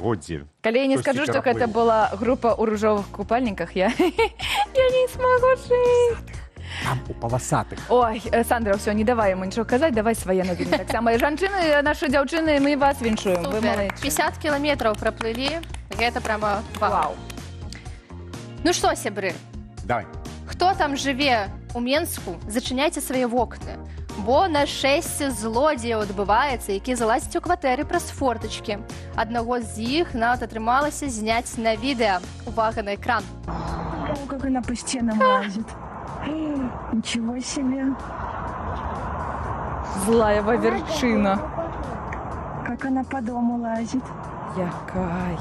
годзе. Калі я не скажу, што гэта была група ў ружовых купальніках, я не смогу жыць. Там у паласатых. Ой, Сандра, все, не давай яму нічого казаць, давай свае навіны. Так само, жанчыны, наши дзяўчыны, мы вас віншуем. Супер. 50 кілометраў праплылі, гэта прямо вау. Ну што, сябры? Давай. Хто там жыве у Менску, зачыняйце свае вокны. Бо нашэсце злодзеяў адбываецца, які залазіць у кватэры праз фортачкі. Аднаго з іх нават атрымалася зняць на відэа. Увага на экран. Как она по стенам лазит. Ничего себе. Злая ваверчина. Как она по дому лазит. Якая.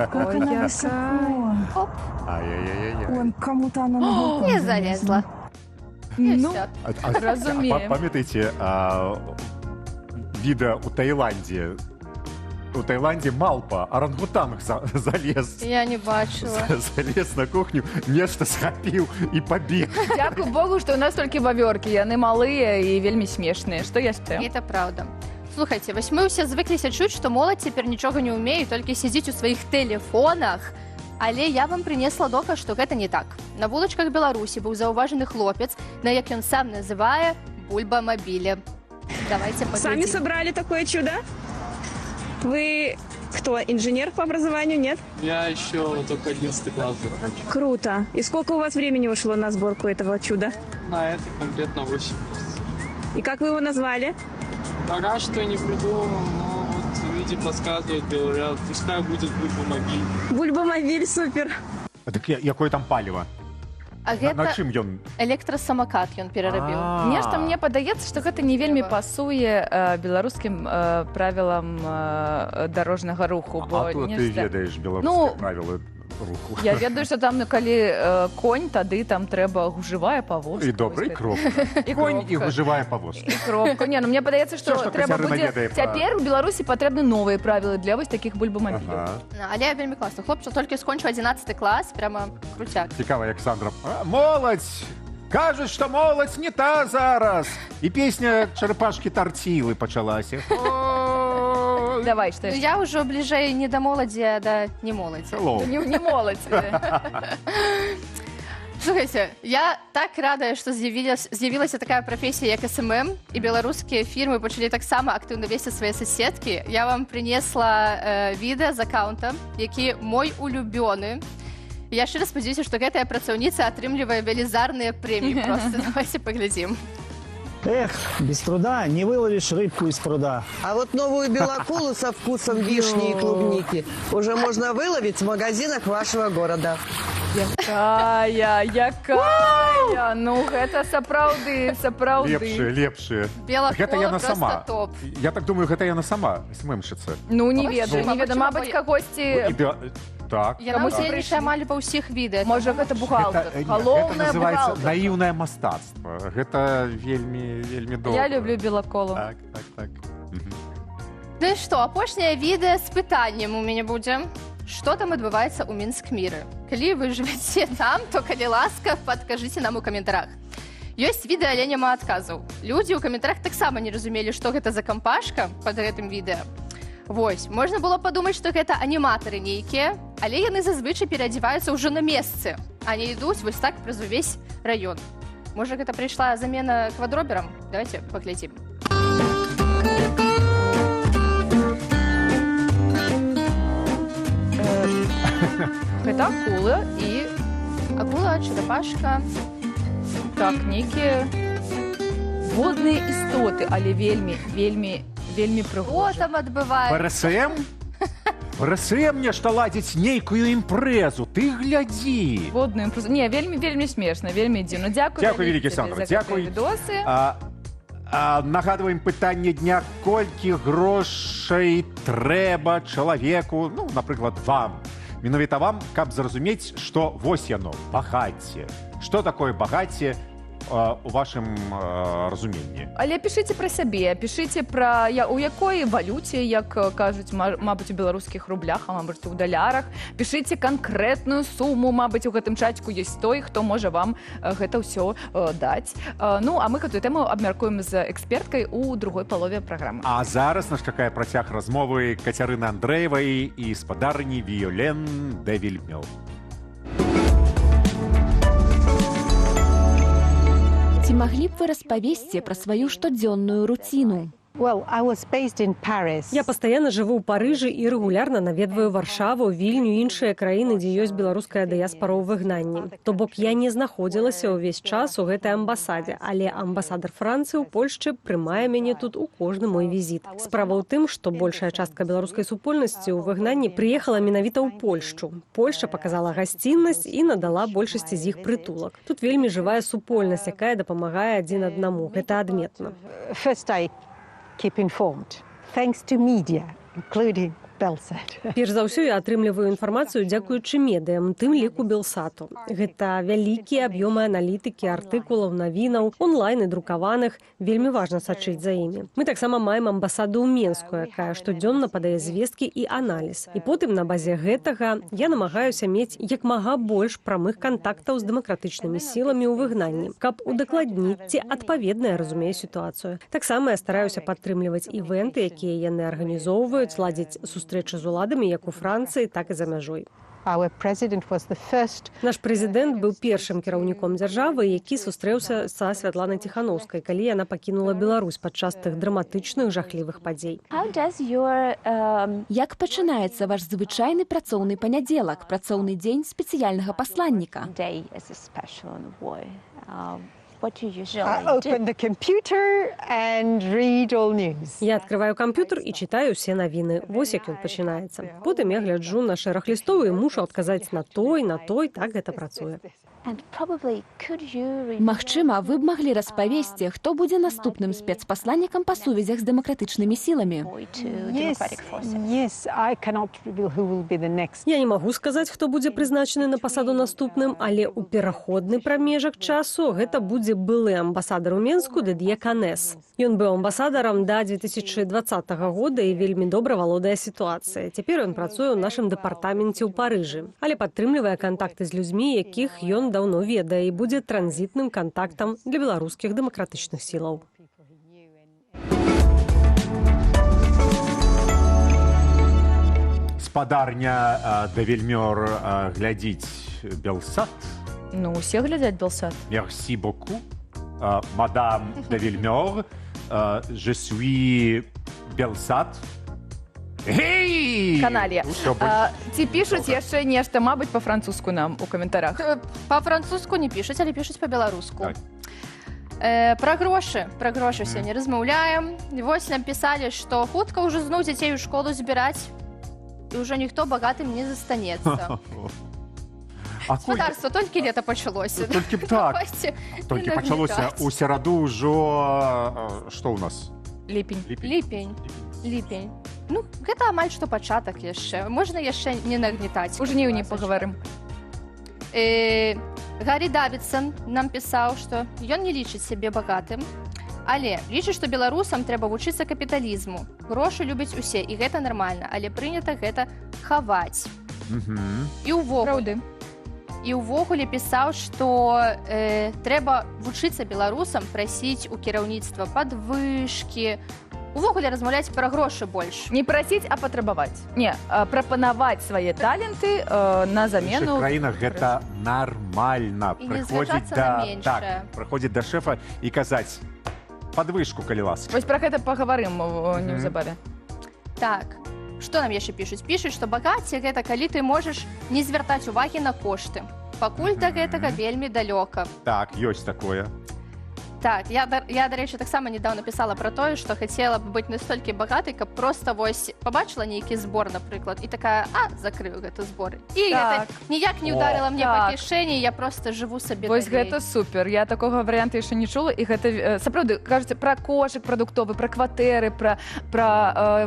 Как она высоко. Оп. Ой, кому-то она на балкон не залезла. Ну, разумеем. Памятаеце відэа ў Таіландзе? У Таиланде малпа, орангутанг залез. Я не бачила. Залез на кухню, нешта схапіў і пабег. Дякую Богу, што у нас толькі вавёркі. Яны малыя і вельмі смешныя. Што яшчэ? Это правда. Слухайте, вось мы ўсе звыкліся чуць, што моладзь цяпер нічога не ўмее, толькі сядзіць у сваіх тэлефонах. Але я вам принесла доказ, што гэта не так. На вулачках Беларусі быў заўважаны хлопец, на як ён сам называе бульба-мобіле. Давайте поглядим. Сами собрали такое чудо? Вы кто, инженер по образованию, нет? Я еще только 11 класс. Круто. И сколько у вас времени ушло на сборку этого чуда? На это конкретно 8 месяцев. И как вы его назвали? Пока что не придумал, но вот люди подсказывают, говорят, пускай будет бульбомобиль. Бульбомобиль, супер. А так якое там паліва? А на чым ён? Электрасамакат ён перарабіў. Нешта мне падаецца, што гэта не вельмі пасуе беларускім правілам дарожнага руху. А то ты ведаеш беларускія правілы руху. Я ведаю, што там, калі конь, тады там трэба гужавая павозка. І добра, і кропка. Конь і гужавая павозка. І кропка. Не, ну мне падаецца, што трэба будзе... Цяпер у Беларусі патрэбны новыя правілы для вось такіх бульбамабіляў. Але вельмі класна. Хлопчик толькі скончыў 11 клас, прямо крутяк. Цікава, як Сандра. Моладзь! Кажуць, што моладзь не та зараз. І песня «Чарапашкі-тартілы» пачалася. Давай, што я ўжо бліжэй не да моладзі, а да не моладзі. Не моладзь. Слухайте, я так рада, што з'явілася такая прафесія, як СММ, і беларускія фірмы пачалі таксама актыўна весці свае соседкі. Я вам принесла відэа з аккаунта, які мой улюбёны. Я шчыра спадзяюся, што гэтая працаўніца атрымлівае велізарныя прэміі. Просто давайте поглядзім. Эх, без труда не выловишь рыбку из пруда. А вот новую белокулу со вкусом вишни и клубники уже можно выловить в магазинах вашего города. Якая! Ну, гэта сапраўды. Лепшие. Белокула просто топ. Я так думаю, гэта яна сама, СММщица. Ну, не ведаю. Мабыць, кагосьці... Так. Яна ўдзельнічае амаль ва ўсіх відах. Можа, гэта бухгалтер. Гэта Галоўная называецца бухгалтер. наіўнае мастацтва. Гэта вельмі добра. Я люблю белаколу. Так. Ну і што, апошняе відэа з пытаннем у мяне будзе. Што там адбываецца ў Мінск-міры? Калі вы жывяце там, то, калі ласка, падкажыце нам у каментарах. Ёсць відэа, але няма адказаў. Людзі ў каментарах таксама не разумелі, што гэта за кампашка пад гэтым відэа. Вось, можна было падумаць, што гэта аніматары нейкія, але яны зазвычай пераадзяваюцца ўжо на месцы, а не ідуць вось так праз увесь раён. Можа, гэта прыйшла замена квадроберам? Давайте паглядзім. Гэта акула і... Акула, чарапашка. Так, нейкія водныя істоты, але вельмі прыгожыя. Што там адбываецца? РСМ нешта ладзіць нейкую імпрэзу. Ты глядзі. Водную імпрэзу. Не, вельмі смешна, вельмі дзіўна. Дзякуй вялікі, Сандра, за гэтыя відосы. Нагадваем пытанне дня. Колькі грошай трэба чалавеку, ну, напрыклад, вам, менавіта вам, каб зразумець, што вось яно, багацце. Што такое багацце у вашым разуменні? Але пішыце пра сябе, пішыце пра у якой валюце, як кажуць, мабыць, у беларускіх рублях, а мабыць, у далярах. Пішыце канкрэтную суму, мабыць, у гэтым чатіку ёсць той, хто можа вам гэта ўсё даць. Ну, а мы гэтую тэму абмяркуем з эксперткай у другой палове праграмы. А зараз нас чакае працяг размовы Кацярыны Андрэевай і спадарні Віолен де Вільмёр. Ці маглі б вы распавесці пра сваю штодзённую руціну? Я пастаянна жыву ў Парыжы і рэгулярна наведваю Варшаву, Вільню і іншыя краіны, дзе ёсць беларуская дыяспара ў выгнанні. То бок я не знаходзілася ўвесь час у гэтай амбасадзе, але амбасадар Францыі ў Польшчы прымае мяне тут у кожны мой візіт. Справа ў тым, што большая частка беларускай супольнасці ў выгнанні прыехала менавіта ў Польшчу. Польшча паказала гасціннасць і надала большасці з іх прытулак. Тут вельмі жывая супольнасць, якая дапамагае адзін аднаму. Гэта адметна. Keep informed. Thanks to media, including Belsat. Перш за ўсё я атрымліваю інфармацыю дзякуючы медыям, тым ліку Белсату. Гэта вялікія аб'ёмы аналітыкі, артыкулаў, навінаў, онлайн і друкаваных. Вельмі важна сачыць за імі. Мы таксама маем амбасаду ў Менску, якая штодзённа падае звесткі і аналіз. І потым на базе гэтага я намагаюся мець як мага больш прамых кантактаў з дэмакратычнымі сіламі ў выгнанні, каб удакладніць, ці адпаведна я разумею сітуацыю. Таксама я стараюся падтрымліваць івенты, якія яны арганізоўваюць, ладзіць сустрэчы з уладамі як у Францыі, так і за мяжой. Наш прэзідэнт быў першым кіраўніком дзяржавы, які сустрэўся са Святланай Ціханаўскай, калі яна пакінула Беларусь падчас тых драматычных, жахлівых падзей. Як пачынаецца ваш звычайны працоўны панядзелак, працоўны дзень спецыяльнага пасланніка? Я адкрываю камп'ютар і чытаю усе навіны. Вось як ён пачынаецца. Потым я гляджу на шэраг лістоў і мушу адказаць на той, так гэта працуе. Магчыма, вы б маглі распавесці, хто будзе наступным спецпасланнікам па сувязях з дэмакратычнымі сіламі? Я не магу сказаць, хто будзе прызначаны на пасаду наступным, але ў пераходны прамежак часу гэта будзе былы амбасадар у Менску Дыд'е Канес. Ён быў амбасадарам да 2020 года і вельмі добра валодае сітуацыяй. Цяпер ён працуе ў нашым дэпартаменце ў Парыжы, але падтрымлівае кантакты з людзьмі, якіх ён даўно ведае і будзе транзітным кантактам для беларускіх дэмакратычных сілаў. Спадарня де Вільмёр глядзіць Белсат? Ну, усе глядзяць Белсат. Merci beaucoup, madame de Villemer. Je suis Belsat. Гей! Каналія. Ці пішуць яшчэ нешта, мабыць, па-французску нам у каментарах? Па-французску не пішуць, але пішуць па-беларуску. Пра грошы сёння размаўляем. Вось нам пісалі, што хутка ўжо зноў дзяцей у школу збіраць, і ўжо ніхто багатым не застанецца. Господарство толькі лета пачалося. Толькі б так. Толькі пачалося. У сераду ўжо... Што ў нас? Ліпень. Ну, гэта амаль што пачатак яшчэ. Можна яшчэ не нагнетаць. У жніўні паговорым. Гаррі Давідсон нам пісаў, што ён не лічыць сябе багатым, але лічыць, што беларусам трэба вучыцца капіталізму. Грошы любяць усе, і гэта нармальна, але прынята гэта хаваць. І ўвогуле пісаў, што трэба вучыцца беларусам прасіць у кіраўніцтва падвышкі, увогуле размаўляць пра грошы больш. Не прасіць, а патрабаваць. Не, прапанаваць свае таленты на замену. У краінах гэта нармальна. Прыходзіць да шэфа і казаць падвышку, калі ласка. Вось пра гэта паговорым неўзабаве. Так. Што нам яшчэ пішуць? Пішуць, што багацце гэта калі ты можаш не звяртаць увагі на кошты. Пакуль да гэтага вельмі далёка. Так, ёсць такое. Так, я, дарэчы, таксама недавно пісала пра тое, што хацела б быць настолькі багатай, каб проста вось пабачыла нейкі збор, напрыклад, і такая, закрыю гэты збор. І гэта ніяк не ударыла мне па кішэні, я проста жыву сабе далей. Вось гэта супер. Я такога варыянта яшчэ не чула, і гэта, сапраўды, кажуце, пра кошык прадуктовы, пра кватэры, пра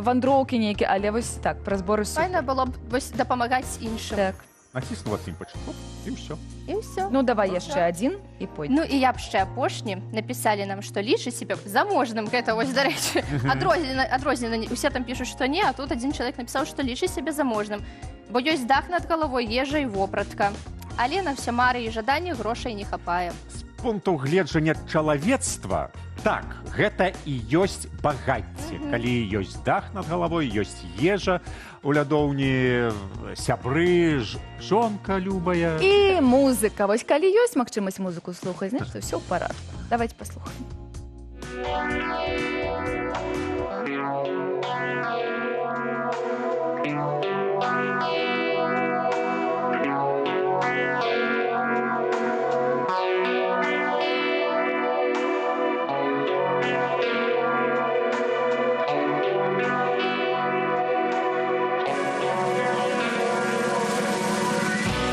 вандроўкі нейкі, але вось так, пра зборы супер. Файна было б дапамагаць іншым. Так. Націснула цімпачку, і ўсё. І ўсё. Ну, давай яшчэ адзін і пойдем. Ну, і я б яшчэ апошні напісалі нам, што лічыць себе заможным. Гэта, вось, дарэчы, адрозненне. Усе там пішуць, што не, а тут адзін чалавек напісаў, што лічыць себе заможным. Бо ёсць дах над галавой, ежа і вопратка. Але на ўсе мары і жаданні грошай не хапае. З пункту гледжання чалавецтва, так, гэта і ёсць багацце. Калі ёсць дах над галавой, ёсць ежа, у лядоўні сябры, жонка любая. І музыка. Вось калі ёсць магчымасць музыку слухаць, значит, ўсё ў парадку. Давайте паслухаем.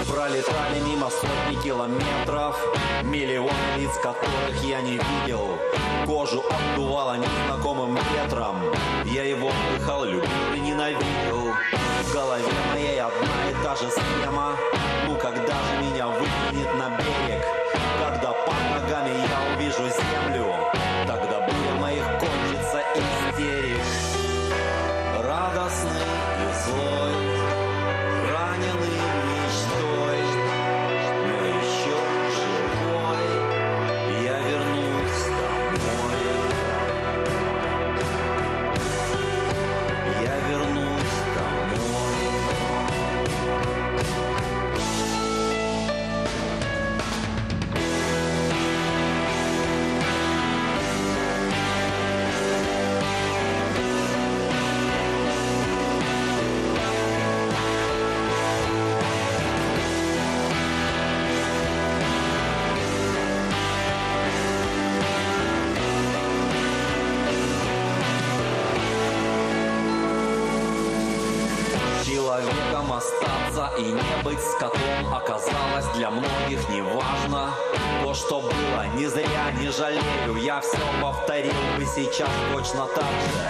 Пролетали мимо сотни километров, миллионы лиц, которых я не видел. Кожу обдувало незнакомым ветром. Я его вдыхал, любил и ненавидел. В голове моей одна и та же схема. Ну, когда же меня выкинет на берег? Когда под ногами я увижу землю, тогда буря моих кончится истерик. Радостный и злой, раненый мечтой, но еще живой, я вернусь домой. Я вернусь домой. Человеком остаться и не быть скотом оказалось для многих неважно. То, что было, не зря, не жалею. Я все повторил бы сейчас точно так же.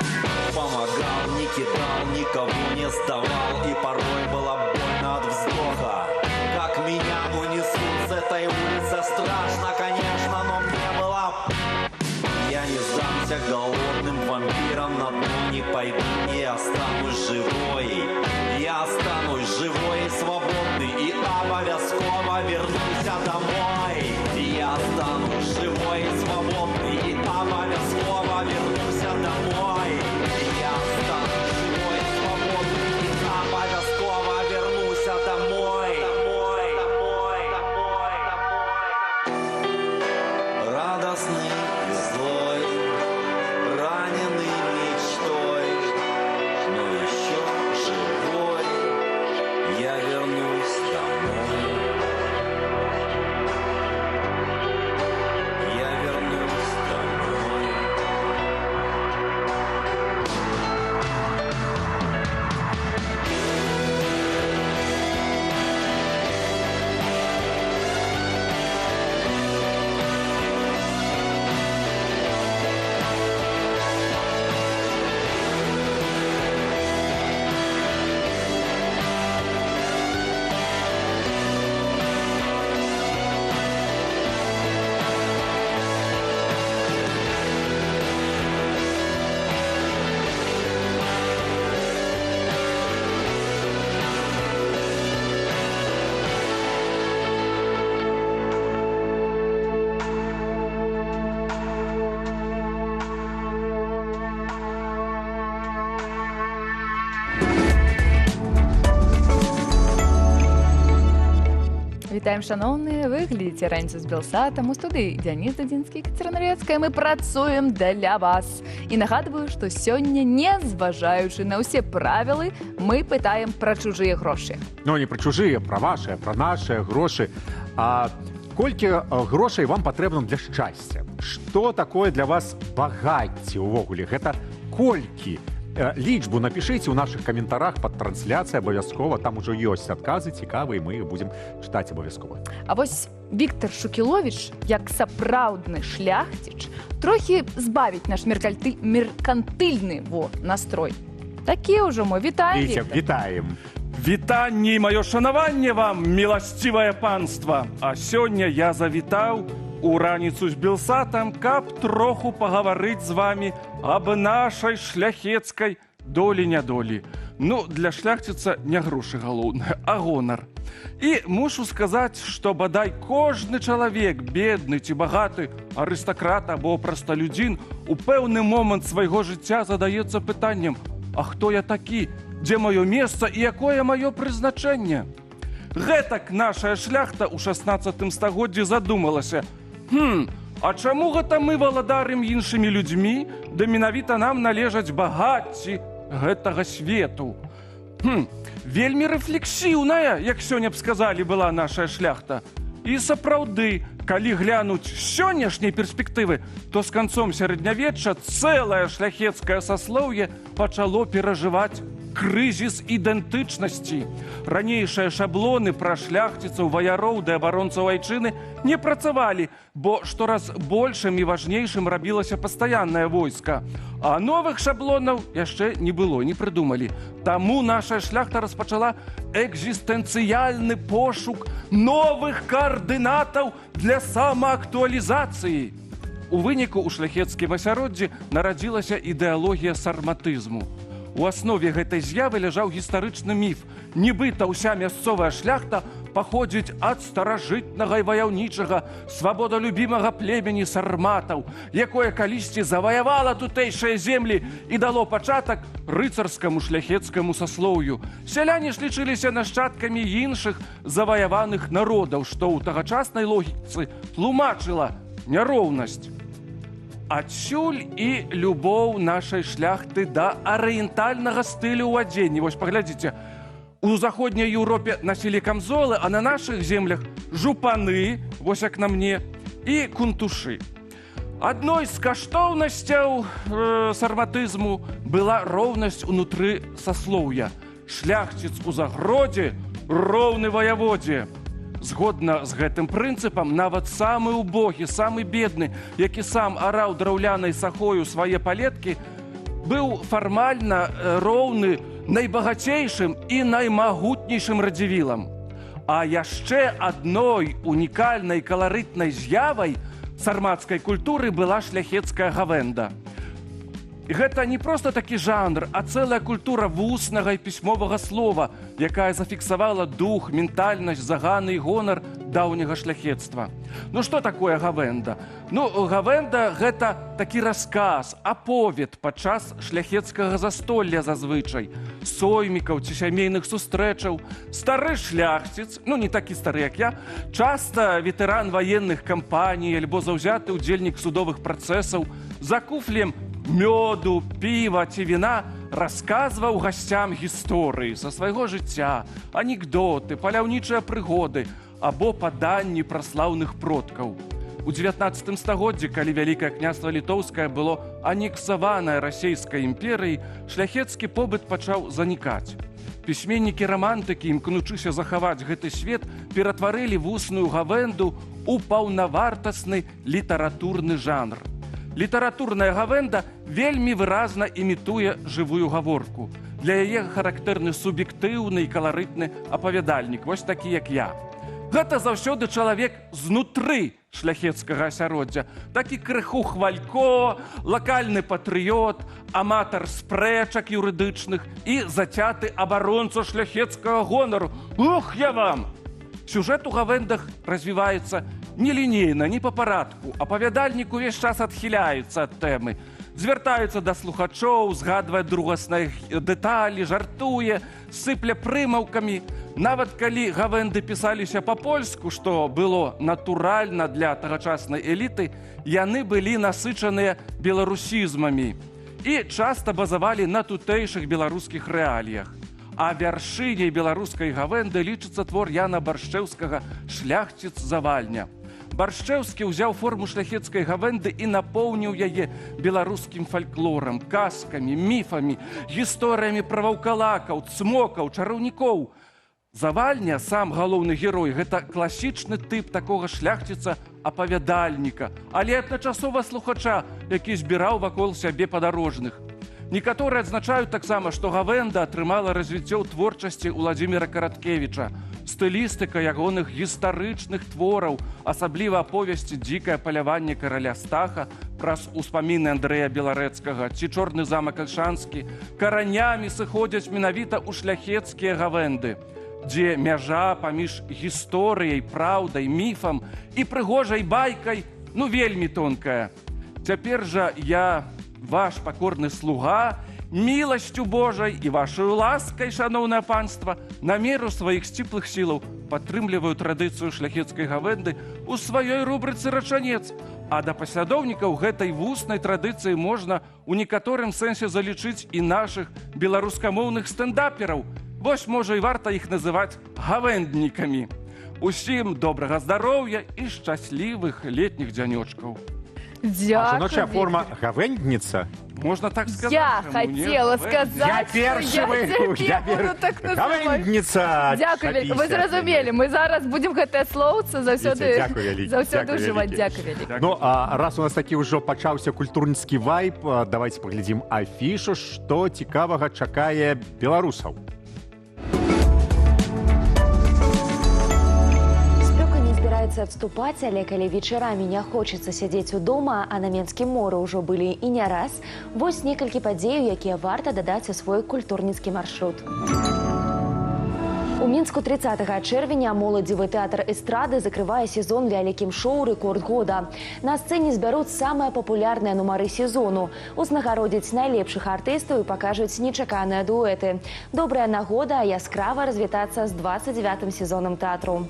Помогал, не кидал, никого не сдавал. И порой было больно от вздоха. Как меня унесут с этой улицы, страшно, конечно, но мне было... Я не сдамся голодным вампирам, на дно не пойду и останусь живой. Я останусь живой и свободный, и обовязково вернусь домой. Я останусь живой и свободный, и обовязково вернусь домой. Я останусь живой и свободный, и обовязково вернусь домой. Радостный и злой, раненый мечтой, но еще живой, я вернусь домой. Я вернусь домой. Вітаем, шановныя, вы глядзіце раніцу з Белсатам, у студыі Дзяніс Дадзінскі, Кацярына Равецкая. Мы працуем для вас. І нагадваю, што сёння, не зважаючы на ўсе правілы, мы пытаем пра чужыя грошы. Ну, не пра чужыя, пра вашыя, пра нашыя грошы. А колькі грошай вам патрэбна для шчасця? Што такое для вас багацце ўвогуле? Гэта колькі? Лічбу напішыце ў нашых каментарах пад трансляцыяй абавязкова. Там ужо ёсць адказы цікавыя, мы іх будзем чытаць абавязкова. А вось Віктор Шукіловіч, як сапраўдны шляхціч, трохі збавіць наш меркантыльны настрой. Такі ўжо мой. Вітаем, Віктор. Вітаем. Вітанне і маё шанаванне вам, міласцівае панства. А сёння я завітаў у раніцу з Белсатам, каб троху пагаварыць з вами аб нашай шляхецкай долі-нядолі. Ну, для шляхціца не грошы галоўнае, а гонар. І мушу сказаць, што бадай кожны чалавек, бедны ці багаты, арыстакрат або прасталюдзін, у пэўны момант свайго жыцця задаецца пытаннем: а хто я такі, дзе маё месца і якое маё прызначэнне? Гэтак нашая шляхта ў 16 стагоддзі задумалася: а чаму гэта мы валадарым іншымі людзьмі, да менавіта нам належаць багацці гэтага свету? Вельмі рэфлексіўная, як сёння б сказалі, была нашая шляхта. І сапраўды, калі глянуць з сённяшняй перспектывы, то з канцом сярэднявечча цэлае шляхецкае саслоўе пачало перажываць крызіс ідэнтычнасці. Ранейшыя шаблоны пра шляхціцаў, ваяроў ды абаронцаў айчыны не працавалі, бо штораз большым і важнейшым рабілася пастаяннае войска. А новых шаблонаў яшчэ не было, не прыдумалі. Таму наша шляхта распачала экзістэнцыяльны пошук новых каардынатаў для самаактуалізацыі. У выніку ў шляхецкім асяроддзі нарадзілася ідэалогія сарматызму. У аснове гэтай з'явы ляжаў гістарычны міф. Нібыта ўся мясцовая шляхта паходзіць ад старажытнага і ваяўнічага, свабодалюбімага племені сарматаў, якое калісьці заваявала тутэйшыя землі і дало пачатак рыцарскаму шляхецкаму саслоўю. Сяляне ж лічыліся нашчадкамі іншых заваяваных народаў, што ў тагачаснай логіцы тлумачыла няроўнасць. Адсюль і любоў нашай шляхты да арыентальнага стылю ў адзенні. Вось паглядзіце, у заходняй Еўропе насілі камзолы, а на нашых землях жупаны, вось як на мне, і кунтушы. Адной з каштоўнасцяў сарматызму была роўнасць унутры саслоўя. Шляхціц у загродзе роўны ваяводзе. Згодна з гэтым прынцыпам, нават самы убогі, самы бедны, які сам араў драўлянай сахою свае палеткі, быў фармальна роўны найбагацейшым і наймагутнейшым радзівілам. А яшчэ адной унікальнай каларытнай з'явай сармацкай культуры была шляхецкая гавэнда. Гэта не проста такі жанр, а цэлая культура вуснага і пісьмовага слова, якая зафіксавала дух, ментальнасць, заганы і гонар даўняга шляхецтва. Ну што такое гавэнда? Ну, гавэнда – гэта такі расказ, аповед падчас шляхецкага застолля зазвычай, соймікаў ці сямейных сустрэчаў. Стары шляхціц, ну не такі стары, як я, часта ветэран ваенных кампаній альбо заўзяты ўдзельнік судовых працэсаў, за куфлем мёду, піва ці віна расказваў гасцям гісторыі са свайго жыцця, анекдоты, паляўнічыя прыгоды або паданні пра слаўных продкаў. У 19 стагоддзі, калі Вялікае княства Літоўскае было анексаванае расійскай імперыяй, шляхецкі побыт пачаў занікаць. Пісьменнікі-рамантыкі, імкнучыся захаваць гэты свет, ператварылі вусную гавэнду ў паўнавартасны літаратурны жанр. Літаратурная гавэнда вельмі выразна імітуе жывую гаворку. Для яе характэрны суб'ектыўны і каларытны апавядальнік, вось такі, як я. Гэта заўсёды чалавек знутры шляхецкага асяроддзя. Такі крыху хвалько, лакальны патрыёт, аматар спрэчак юрыдычных і зацяты абаронца шляхецкага гонару. Ух, я вам! Сюжэт у гавэндах развіваецца нелінейна, не па парадку. Апавядальнік увесь час адхіляецца ад тэмы. Звяртаюцца да слухачоў, згадвае другасныя дэталі, жартуе, сыпля прымаўкамі. Нават калі гавэнды пісаліся па-польску, што было натуральна для тагачаснай эліты, яны былі насычаныя беларусізмамі і часта базавалі на тутэйшых беларускіх рэаліях. А вяршыняй беларускай гавэнды лічыцца твор Яна Баршчэўскага «Шляхціц-завальня». Баршчэўскі ўзяў форму шляхецкай гавэнды і напоўніў яе беларускім фальклорам, казкамі, міфамі, гісторыямі пра ваўкалакаў, цмокаў, чараўнікоў. Завальня, сам галоўны герой, гэта класічны тып такога шляхціца-апавядальніка, але адначасова слухача, які збіраў вакол сябе падарожных. Некаторыя адзначаюць таксама, што гавэнда атрымала развіццё ў творчасці Уладзіміра Караткевіча. Стылістыка ягоных гістарычных твораў, асабліва аповесці «Дзікае паляванне караля Стаха», праз успаміны Андрэя Беларэцкага ці «Чорны замак Альшанскі» каранямі сыходзяць менавіта ў шляхецкія гавэнды, дзе мяжа паміж гісторыяй, праўдай, міфам і прыгожай байкай, вельмі тонкая. Цяпер жа я, ваш пакорны слуга, міласцю Божай і вашою ласкай, шаноўнае панства, на меру сваіх сціплых сілаў падтрымліваю традыцыю шляхецкай гавэнды ў сваёй рубрыцы «Рачанец». А да паслядоўнікаў гэтай вуснай традыцыі можна ў некаторым сэнсе залічыць і нашых беларускамоўных стэндапераў. Вось, можа, і варта іх называць гавэнднікамі. Усім добрага здароўя і шчаслівых летніх дзянёчкаў. А жаночая форма гавэндніца? Можно так сказать. Я хотела сказать, я першы буду так называть. Гавэндніца. Дякую вялікі. Вы зразумелі, мы зараз будзем гэтае слоўца заўсёды ўжываць. Дякую вялікі. Ну, а раз у нас такі ўжо пачаўся культурніцкі вайб, давайте паглядзім афішу, што цікавага чакае беларусаў. Адступаць, але калі вечарамі не хочацца сядзець у дома, а на Менскім моры ўжо былі і не раз, вось некалькі падзеяў, якія варта дадаць у свой культурніцкі маршрут. У Мінску 30 чэрвеня моладзевы тэатр эстрады закрывае сезон вялікім шоу «Рэкорд года». На сцэне збяруць самыя папулярныя нумары сезону, узнагародзяць найлепшых артыстаў і пакажуць нечаканыя дуэты. Добрая нагода яскрава развітацца з 29-м сезонам тэатру.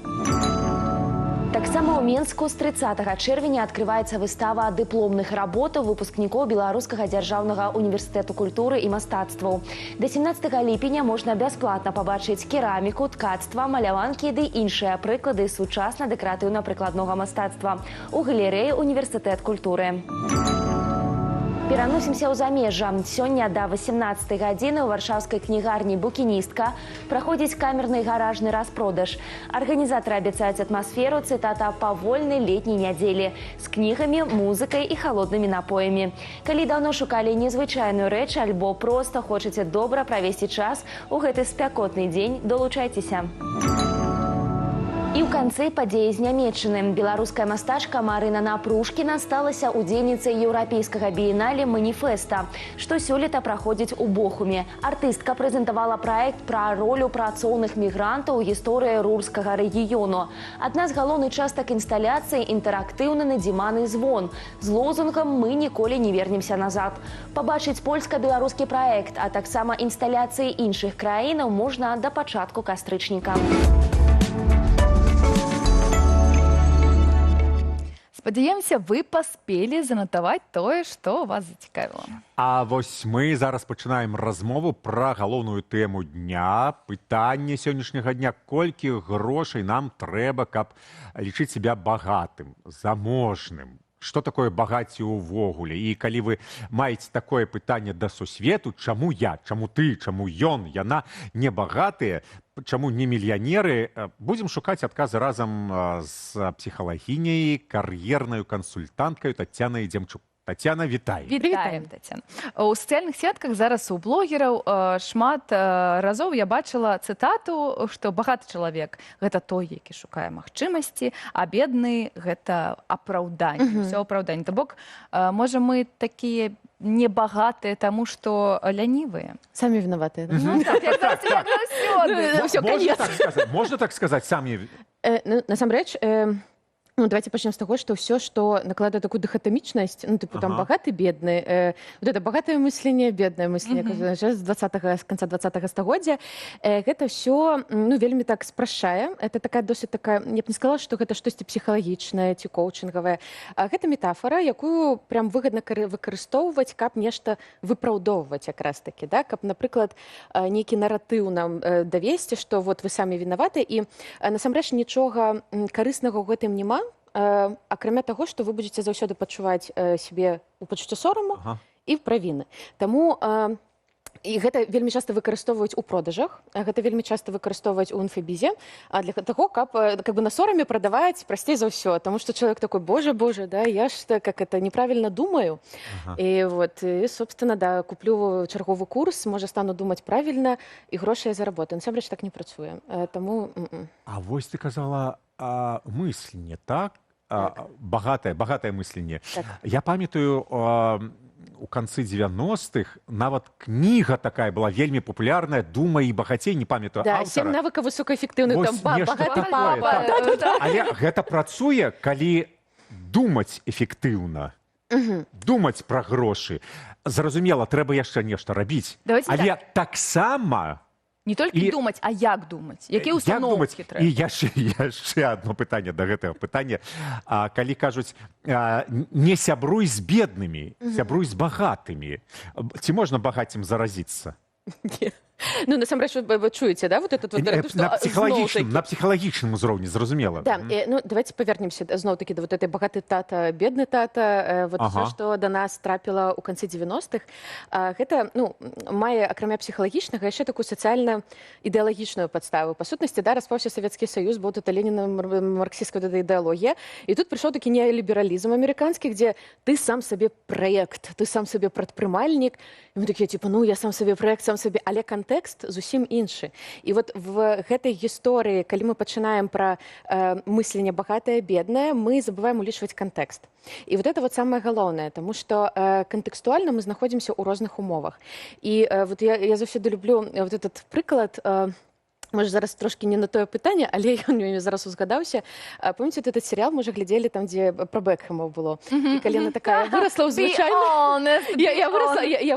Таксама ў Менску з 30 чэрвеня адкрываецца выстава дыпломных работаў выпускнікоў Беларускага дзяржаўнага універсітэту культуры і мастацтваў. Да 17 ліпеня можна бясплатна пабачыць кераміку, ткацтва, маляванкі ды іншыя прыклады сучасна-дэкаратыўна-прыкладнога мастацтва у галерэі універсітэт культуры. Пераносімся ў замежжа. Сёння да 18 гадзіны ў варшаўскай кнігарні «Букіністка» праходзіць камерны гаражны распродаж. Арганізатары абяцаюць атмасферу, цытата, «павольнай летняй нядзелі» з кнігамі, музыкай і халоднымі напоямі. Калі даўно шукалі незвычайную рэч альбо проста хочаце добра правесці час у гэты спякотны дзень, долучайцеся. І ў канцы падзеі з Нямецчыны. Беларуская мастачка Марына Напрушкіна сталася удзельніцай еўрапейскага біеннале «Маніфеста», што сёлета праходзіць у Бохуме. Артыстка прэзентавала праект пра ролю працоўных мігрантаў у гісторыі рурскага рэгіёну. Адна з галоўных частак інсталяцыі – інтэрактыўны надзіманы звон з лозунгам «Мы ніколі не вернемся назад». Пабачыць польска-беларускі праект, а таксама інсталяцыі іншых краінаў можна да пачатку кастрычніка. Спадзяёмся, вы паспелі занатаваць тое, што вас зацікавіла. А вось мы зараз пачынаем размову пра галоўную тэму дня, пытанне сённяшняга дня, колькі грошай нам трэба, каб лічыць себя багатым, заможным. Што такое багацце ўвогуле? І калі вы маеце такое пытанне да сусвету, чаму я, чаму ты, чаму ён, яна не багатыя, чаму не мільянеры, будзем шукаць адказы разам з псіхалагіняй, кар'ернаю кансультанткаю Таццянай Демчук. Таццяна, вітаем. Вітаем, Таццяна. У сацыяльных сетках зараз у блогераў шмат разоў я бачыла цытату, што багаты чалавек – гэта той, які шукае магчымасці, а бедны – гэта апраўданне, ўсё апраўданне. То бок, можа, мы такія небагатыя, таму што лянівыя? Самі вінаватыя. Можна так сказаць, самі? Насамрэч, Ну, давайте начнем с того, что все, что накладывает такую дихотомичность, ну, типа, там, богатый, бедный, вот это богатое мысление, бедное мысление, с конца 20-го стагоддзя, это все, ну, вельмі так спрашчае. Это такая досыць такая, я б не сказала, что гэта штосьці псіхалагічнае ці коучынгавае. Гэта метафора, якую прям выгодна выкарыстоўваць, каб нешта выпраўдоўваць якраз таки, да? Каб, напрыклад, нейкі наратыў нам давесці, што вот вы самі вінаваты, і насамрэч нічога карыснага ў гэтым няма, акрамя таго, што вы будзеце заўсёды пачуваць сябе ў пачуцці сораму і правіны. Таму і гэта вельмі часта выкарыстоўваюць у продажах, гэта вельмі часта выкарыстоўваюць у інфабізе, а для таго, каб как бы на сораме прадаваць прасцей за ўсё, таму што чалавек такой, боже, да, я ж как это неправільна думаю. І вот, і, собственно, да, куплю чарговы курс, можа стану думаць правільна, і грошы я заработаю. Насамрэч так не працуе. Таму... А вось ты казала мысленне, так? Багатае мысленне. Так. Я памятаю, у канцы 90-х нават кніга такая была вельмі папулярная, «Думай і багацей», не памятаю да, аўтара. 7 навыкаў высокаэфектыўных, там, багаты папа. Так. Але гэта працуе, калі думаць эфектыўна, думаць пра грошы. Зразумела, трэба яшчэ нешта рабіць. Але таксама не толькі думаць, а як думаць, якія установкі трэба. І яшчэ одно пытанне да гэтага пытання. Калі кажуць, не сябруй з беднымі, сябруй з багатымі. Ці можна багацім заразіцца? Не. Ну, насамрэч, вы чуеце, да, вот этот вот... На психологічным узроўні, зразумела. Да, ну, давайте повернемся зноў-таки до вот этой багаты тата, бедны тата, вот все, что до нас трапіла ў канцы 90-х, гэта, ну, мае, акрамя психологічнага, яшчэ такую сацыяльна-ідэалагічную падставу. Па сутнасці, да, распаўся Савецкі Саюз, быў тут леніна-марксістская ідэалогія, і тут прыйшоў такі неолібералізм амерыканскі, дзе ты сам сабе праект, ты сам сабе прадпрымальнік, і мы такія, типа, ну, я сам сабе праект, сам сабе, але контекст зусім іншы. І вот в гэтай гісторыі, калі мы пачынаем пра мысленне багатае, беднае, мы забываем улічваць контекст. І вот это вот самае галоўнае, тому што контекстуальна мы знаходзімся ў розных умовах. І вот я заўсёды люблю вот этот прыклад, может, зараз трошки не на тое пытанне, але ён мне зараз узгадаўся. Помните, вот этот сериал мы уже глядзелі там, дзе пра Бекхэма было. І калі она такая вырасла ў я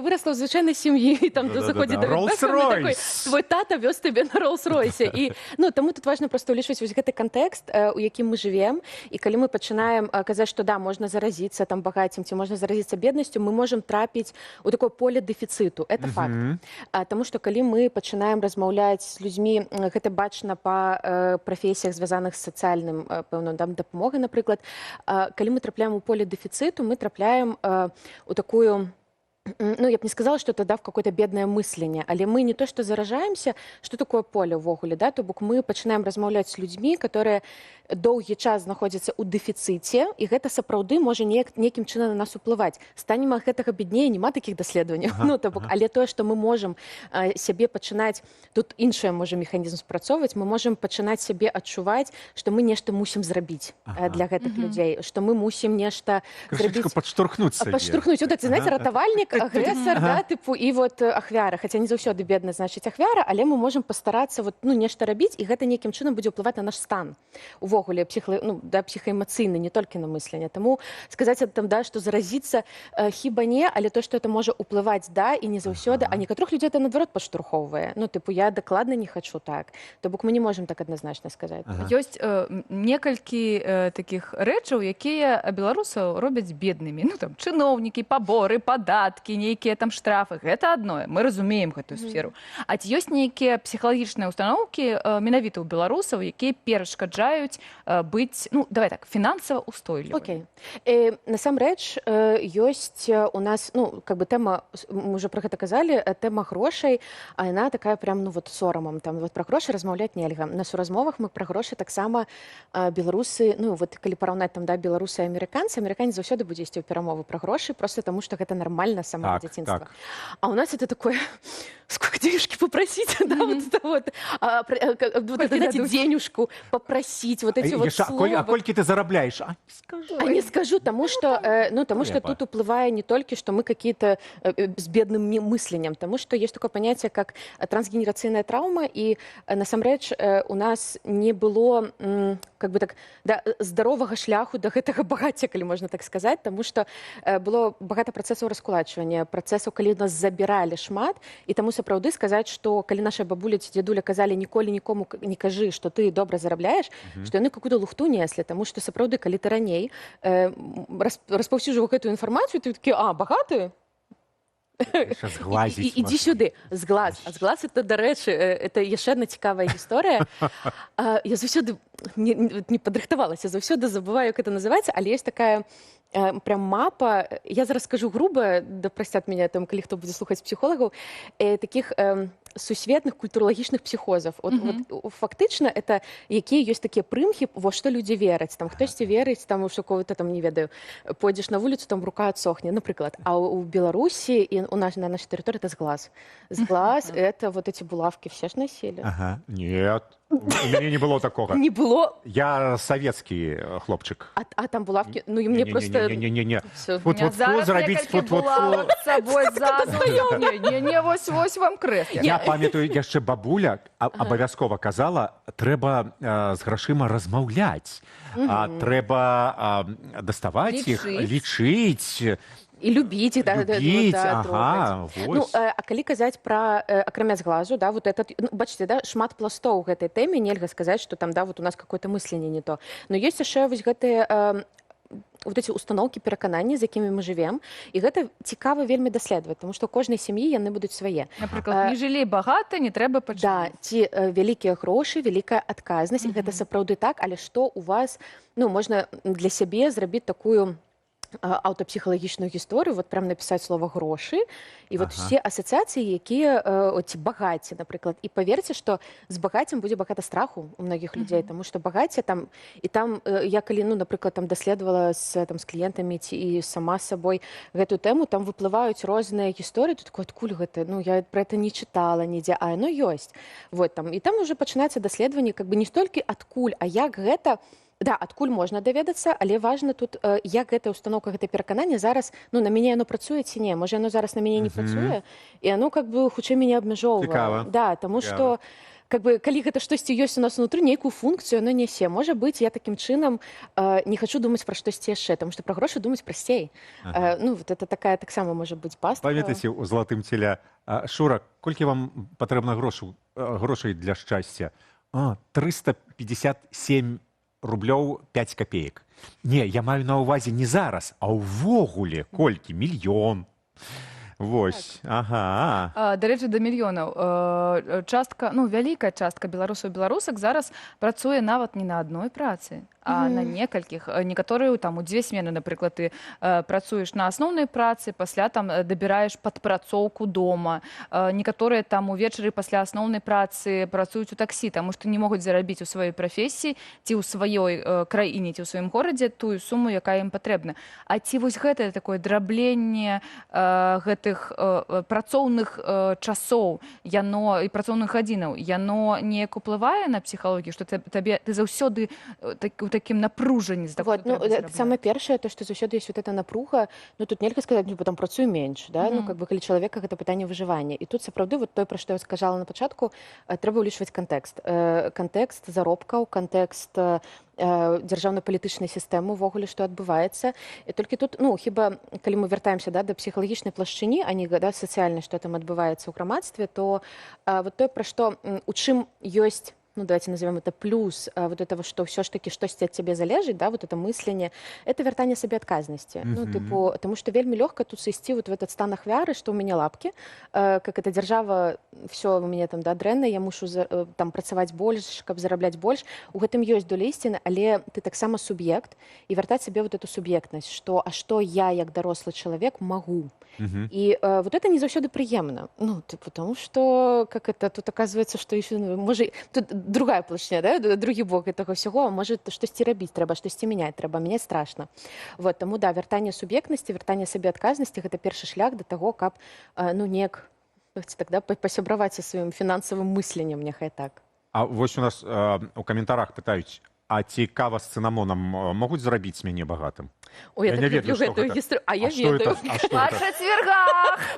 вырасла ў звычайнай сям'і, і там заходзіць Дэвід Бекхэм, і такой, твой тата вёз тебе на Роллс-Ройсе. І, ну, таму тут важна просто улічваць вось гэты кантэкст, у якім мы жывем, і калі мы пачынаем казаць, што да, можна заразіцца там багаццем, ці можна заразіцца беднасцю, мы можам трапіць у такое поле дэфіцыту. Это факт. Таму што калі мы пачынаем размаўляць з людзьмі, гэта бачна па прафесіях, звязаных з сацыяльным, пэўна, дапамогай, напрыклад. Калі мы трапляем у поле дэфіцыту, мы трапляем у такую... Ну, я б не сказала, что это, да, в какое-то бедное мысленне, але мы не то, что заражаемся, что такое поле ўвогуле, да, то бок мы пачынаем размаўляць з людзьмі, которые доўгі час знаходзяцца ў дэфіцыце, і гэта сапраўды можа нейкім чынам на нас уплываць. Станем ад гэтага беднее, няма такіх даследаванняў. Ну, то бок, але тое, што мы можам сябе пачынаць, тут іншае можа механізм спрацоўваць, мы можам пачынаць сябе адчуваць, што мы нешта мусім зрабіць для гэтых людзей, што мы мусім нешта зрабіць... Падштурхнуць сябе. Падштурхнуць. Вот так, знаете, ратавальнік, агрэсар, да, типу, і вот ахвяра, хаця не заўсёды бедна значыць ахвяра, але мы можам пастарацца вот, ну, нешта рабіць, і гэта нейкім чынам будзе ўплываць на наш стан. Увогуле, ну, да, псіхаэмацыйны, не толькі на мысленне. Таму сказаць там, да, што заразіцца хіба не, але то, што это можа ўплываць, да, і не заўсёды, а некаторых людзей это, наадварот, падштурхоўвае. Ну, типу, я дакладна не хачу так. То бок мы не можам так адназначна сказаць. Ёсць некалькі такіх рэчаў, якія беларусаў робяць беднымі. Ну, там, чыноўнікі, паборы, падаткі, нейкія там штрафы, гэта адное, мы разумеем гэтую сферу. А ці ёсць нейкія псіхалагічныя установкі менавіта ў беларусаў, якія перашкаджаюць быць, ну, давай так, фінансава устойлівымі? Окей. Насамрэч, ёсць у нас, ну, как бы тэма, мы уже пра гэта казалі, тэма грошай, а яна такая прям, ну, вот сорамам, там, вот пра грошы размаўляць нельга. На суразмовах мы пра грошы таксама беларусы, ну, вот калі параўнаць там, да, беларусы і амерыканцы, амерыканец заўсёды будзе ісці ў перамовы пра грошы, просто таму што гэта нармальна самого Так, детства. так. А у нас это такое, сколько денежки попросить, да, вот это вот, вот это, знаете, денежку попросить, вот эти вот Яша, слова. а колькі ты зарабляешь? А не скажу, потому что, потому что тут уплывая не только, что мы какие-то с бедным мысленням, потому что есть такое понятие, как трансгенерацыйная траўма, и насамрэч у нас не было, как бы так, да, здаровага шляху до гэтага багацця, калі можна так сказаць, тому что было багата працэсаў раскулачвання, працэсаў, калі нас забіралі шмат, і таму сапраўды сказаць, што калі наша бабуля ці дзядуля казалі ніколі нікому не кажы, што ты добра зарабляеш, што яны какую-то лухту неслі, таму што сапраўды, калі ты раней распаўсюджваў гэтую інфармацыю, ты такі, багаты? Ідзі сюды, з глаз. А з глаз это, дарэчы, это яшчэ адна цікавая гісторыя. Я заўсёды не падрыхтавалася, заўсёды забываю, як это называецца, але есть такая прям мапа, я зараз скажу грубо, да прасцят меня там, калі хто будзе слухаць псіхолагаў, таких сусветных культуралагічных псіхозаў. Вот фактычна это якія ёсць такія прымхі, во што людзі вераць. Там хтосьці верыць, там у кого-то там не ведаю, пойдзеш на вуліцу, там рука адсохне, напрыклад. А у Беларусі і у нас на нашай тэрыторыі это з глаз. З глаз это вот эти булавки все ж носили. Ага, нет. У меня не было такого. Не было? Я советский хлопчик. А там булавки? Ну и мне просто... Не-не-не. Зараз некалькі булавок з сабой ззаду. Не, вось вам крэст. Я памятаю, яшчэ бабуля абавязкова казала, трэба з грашыма размаўляць. Трэба даставаць іх, лічыць. І любіць іх, да, ага, ну, а калі казаць пра акрамя з глазу, да, вот этот, ну, бачыце, да, шмат пластоў гэтай тэме, нельга сказаць, што там, да, вот у нас какое-то мысленне не то. Но ёсць яшчэ вось гэтыя вот эти установкі, перакананні, з якімі мы жывем, і гэта цікава вельмі даследаваць, тому што у кожнай сям'і яны будуць свае. Напрыклад, не жылі багата, не трэба пачаць. Да, ці вялікія грошы, вялікая адказнасць, і гэта сапраўды так, але што у вас, ну, можна для сябе зрабіць такую аўтапсіхалагічную гісторыю, вот прям напісаць слова грошы, і вот все асацыяцыі, якія ці багацце, напрыклад. І паверце, што з багаццем будзе багата страху у многіх людзей, таму што багацце там, і там я калі, ну, напрыклад, там даследавала з кліентамі ці і сама з сабой гэтую тэму, там выплываюць розныя гісторыі, тут такое, адкуль гэта, ну, я пра гэта не чытала нідзе, а яно ёсць. Вот там, і там уже пачынаецца даследаванне, как бы не столькі адкуль, а як гэта. Да, адкуль можна даведацца, але важна тут, як гэтая установка, гэтае перакананне зараз, ну, на мяне яно працуе ці не, можа, яно зараз на мяне не працуе, і яно, как бы, хутчэй мяне абмяжоўвае. Цікава. Да, таму што, как бы, калі гэта штосьці ёсць у нас унутры, нейкую функцыю яно нясе. Можа быць, я такім чынам не хачу думаць пра штосьці яшчэ, таму што пра грошы думаць прасцей. Ну, вот это такая таксама можа быць пастка. Памятаеце, у залатым целе, Шура, колькі вам патрэбна грошай для шчасця? 357 рублёў 5 копеек. Не, я маю на ўвазе не зараз, а ўвогуле колькі? Мільён. Вось, ага. Дарэчы, да мільёнаў. Частка, ну, вялікая частка беларусаў і беларусак зараз працуе нават не на адной працы, а на некалькіх. Некаторыя там у 2 смены, напрыклад, ты працуеш на асноўнай працы, пасля там дабіраеш падпрацоўку дома. Некаторыя там увечары пасля асноўнай працы працуюць у таксі, таму што не могуць зарабіць у сваёй прафесіі ці ў сваёй краіне, ці ў сваім горадзе тую суму, якая ім патрэбна. А ці вось гэтае такое драбленне гэтых працоўных часоў, яно і працоўных гадзінаў, яно неяк уплывае на псіхалогію, што ты заўсёды у такім напружанні. Вот, ну, самае першае, то, што заўсёды ёсць вот эта напруга, ну, тут нельга сказаць, ну, там працую менш, да, ну, как бы, калі чалавека гэта пытанне выжывання. І тут сапраўды, вот той, пра што я сказала на пачатку, трэба ўлічваць кантэкст. Кантэкст заробкаў, кантэкст дзяржаўна-палітычнай сістэмы увогуле, што адбываецца. І толькі тут, ну, хіба, калі мы вяртаемся, да, да псіхалагічнай плашчыні, а не, да, сацыяльнай, што там адбываецца ў грамадстве, то вот той, пра што, у чым ёсць, ну, давайте назовем это плюс вот этого, что все ж таки что-то от тебя залежит, да, вот это мысление, это вертание себе отказности. Ну, типу, потому что вельми легко тут сойти вот в этот стан ахвяры, что у меня лапки, как эта держава, все у меня там, да, дрэнна, я мушу там працаваць больш, каб зарабляць больш. У гэтым ёсць доля ісціны, але ты таксама суб'ект, і вяртаць себе вот эту суб'ектнасць, что, а что я, як дарослы чалавек, могу. И вот это не заўсёды прыемна. Ну, типу, потому что, как это, тут оказывается, что еще, может, тут другая плашня, да? Другі бок гэтага ўсяго, можа штосьці рабіць трэба, штосьці мяняць трэба, мяняць страшна. Вот, таму да, вяртанне суб'ектнасці, вяртанне сабе адказнасці гэта першы шлях да таго, каб ну неяк тогда пасябраваць са сваім фінансавым мысленнем, няхай так. А вось у нас у каментарах пытаюць, а ці кава з цынамонам могуць зрабіць мяне багатым? Ой, я так люблю гэтую гісторыю. А я ведаю.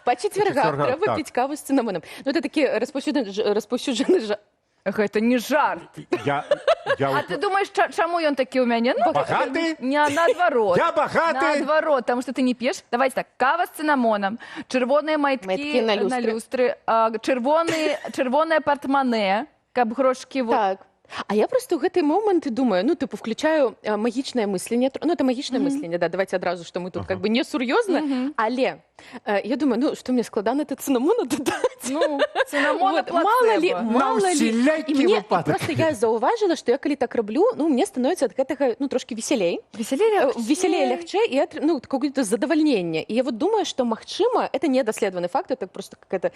Па чацвяргах трэба піць каву з цынамонам. Ну, это такі распаўсюджаны Гэта не жарт. А ты думаеш, чаму ён такі ў мяне? Багаты? Не, наадварот. Я багаты? Наадварот, таму што ты не п'еш. Давайте так, кава з цынамонам, чырвоныя майткі на люстры, чырвонае партмане, каб грошкі... Так. А я просто ў гэты момант думаю, ну, типу, включаю магічнае мысленне, ну, это магічнае мысленне, да, давайте адразу, што мы тут как бы не сур'ёзна, але я думаю, ну, што мне складана это цынамона дадаць? Ну, цынамона плацэба. Мала ли. І мне просто я заўважыла, што я калі так раблю, ну, мне становіцца ад гэтага, ну, трошки весялей. Весялей, лягчэй, і, ну, какое-то задавальненне. І я вот думаю, што, магчыма, это не даследаваны факт, это просто какая-то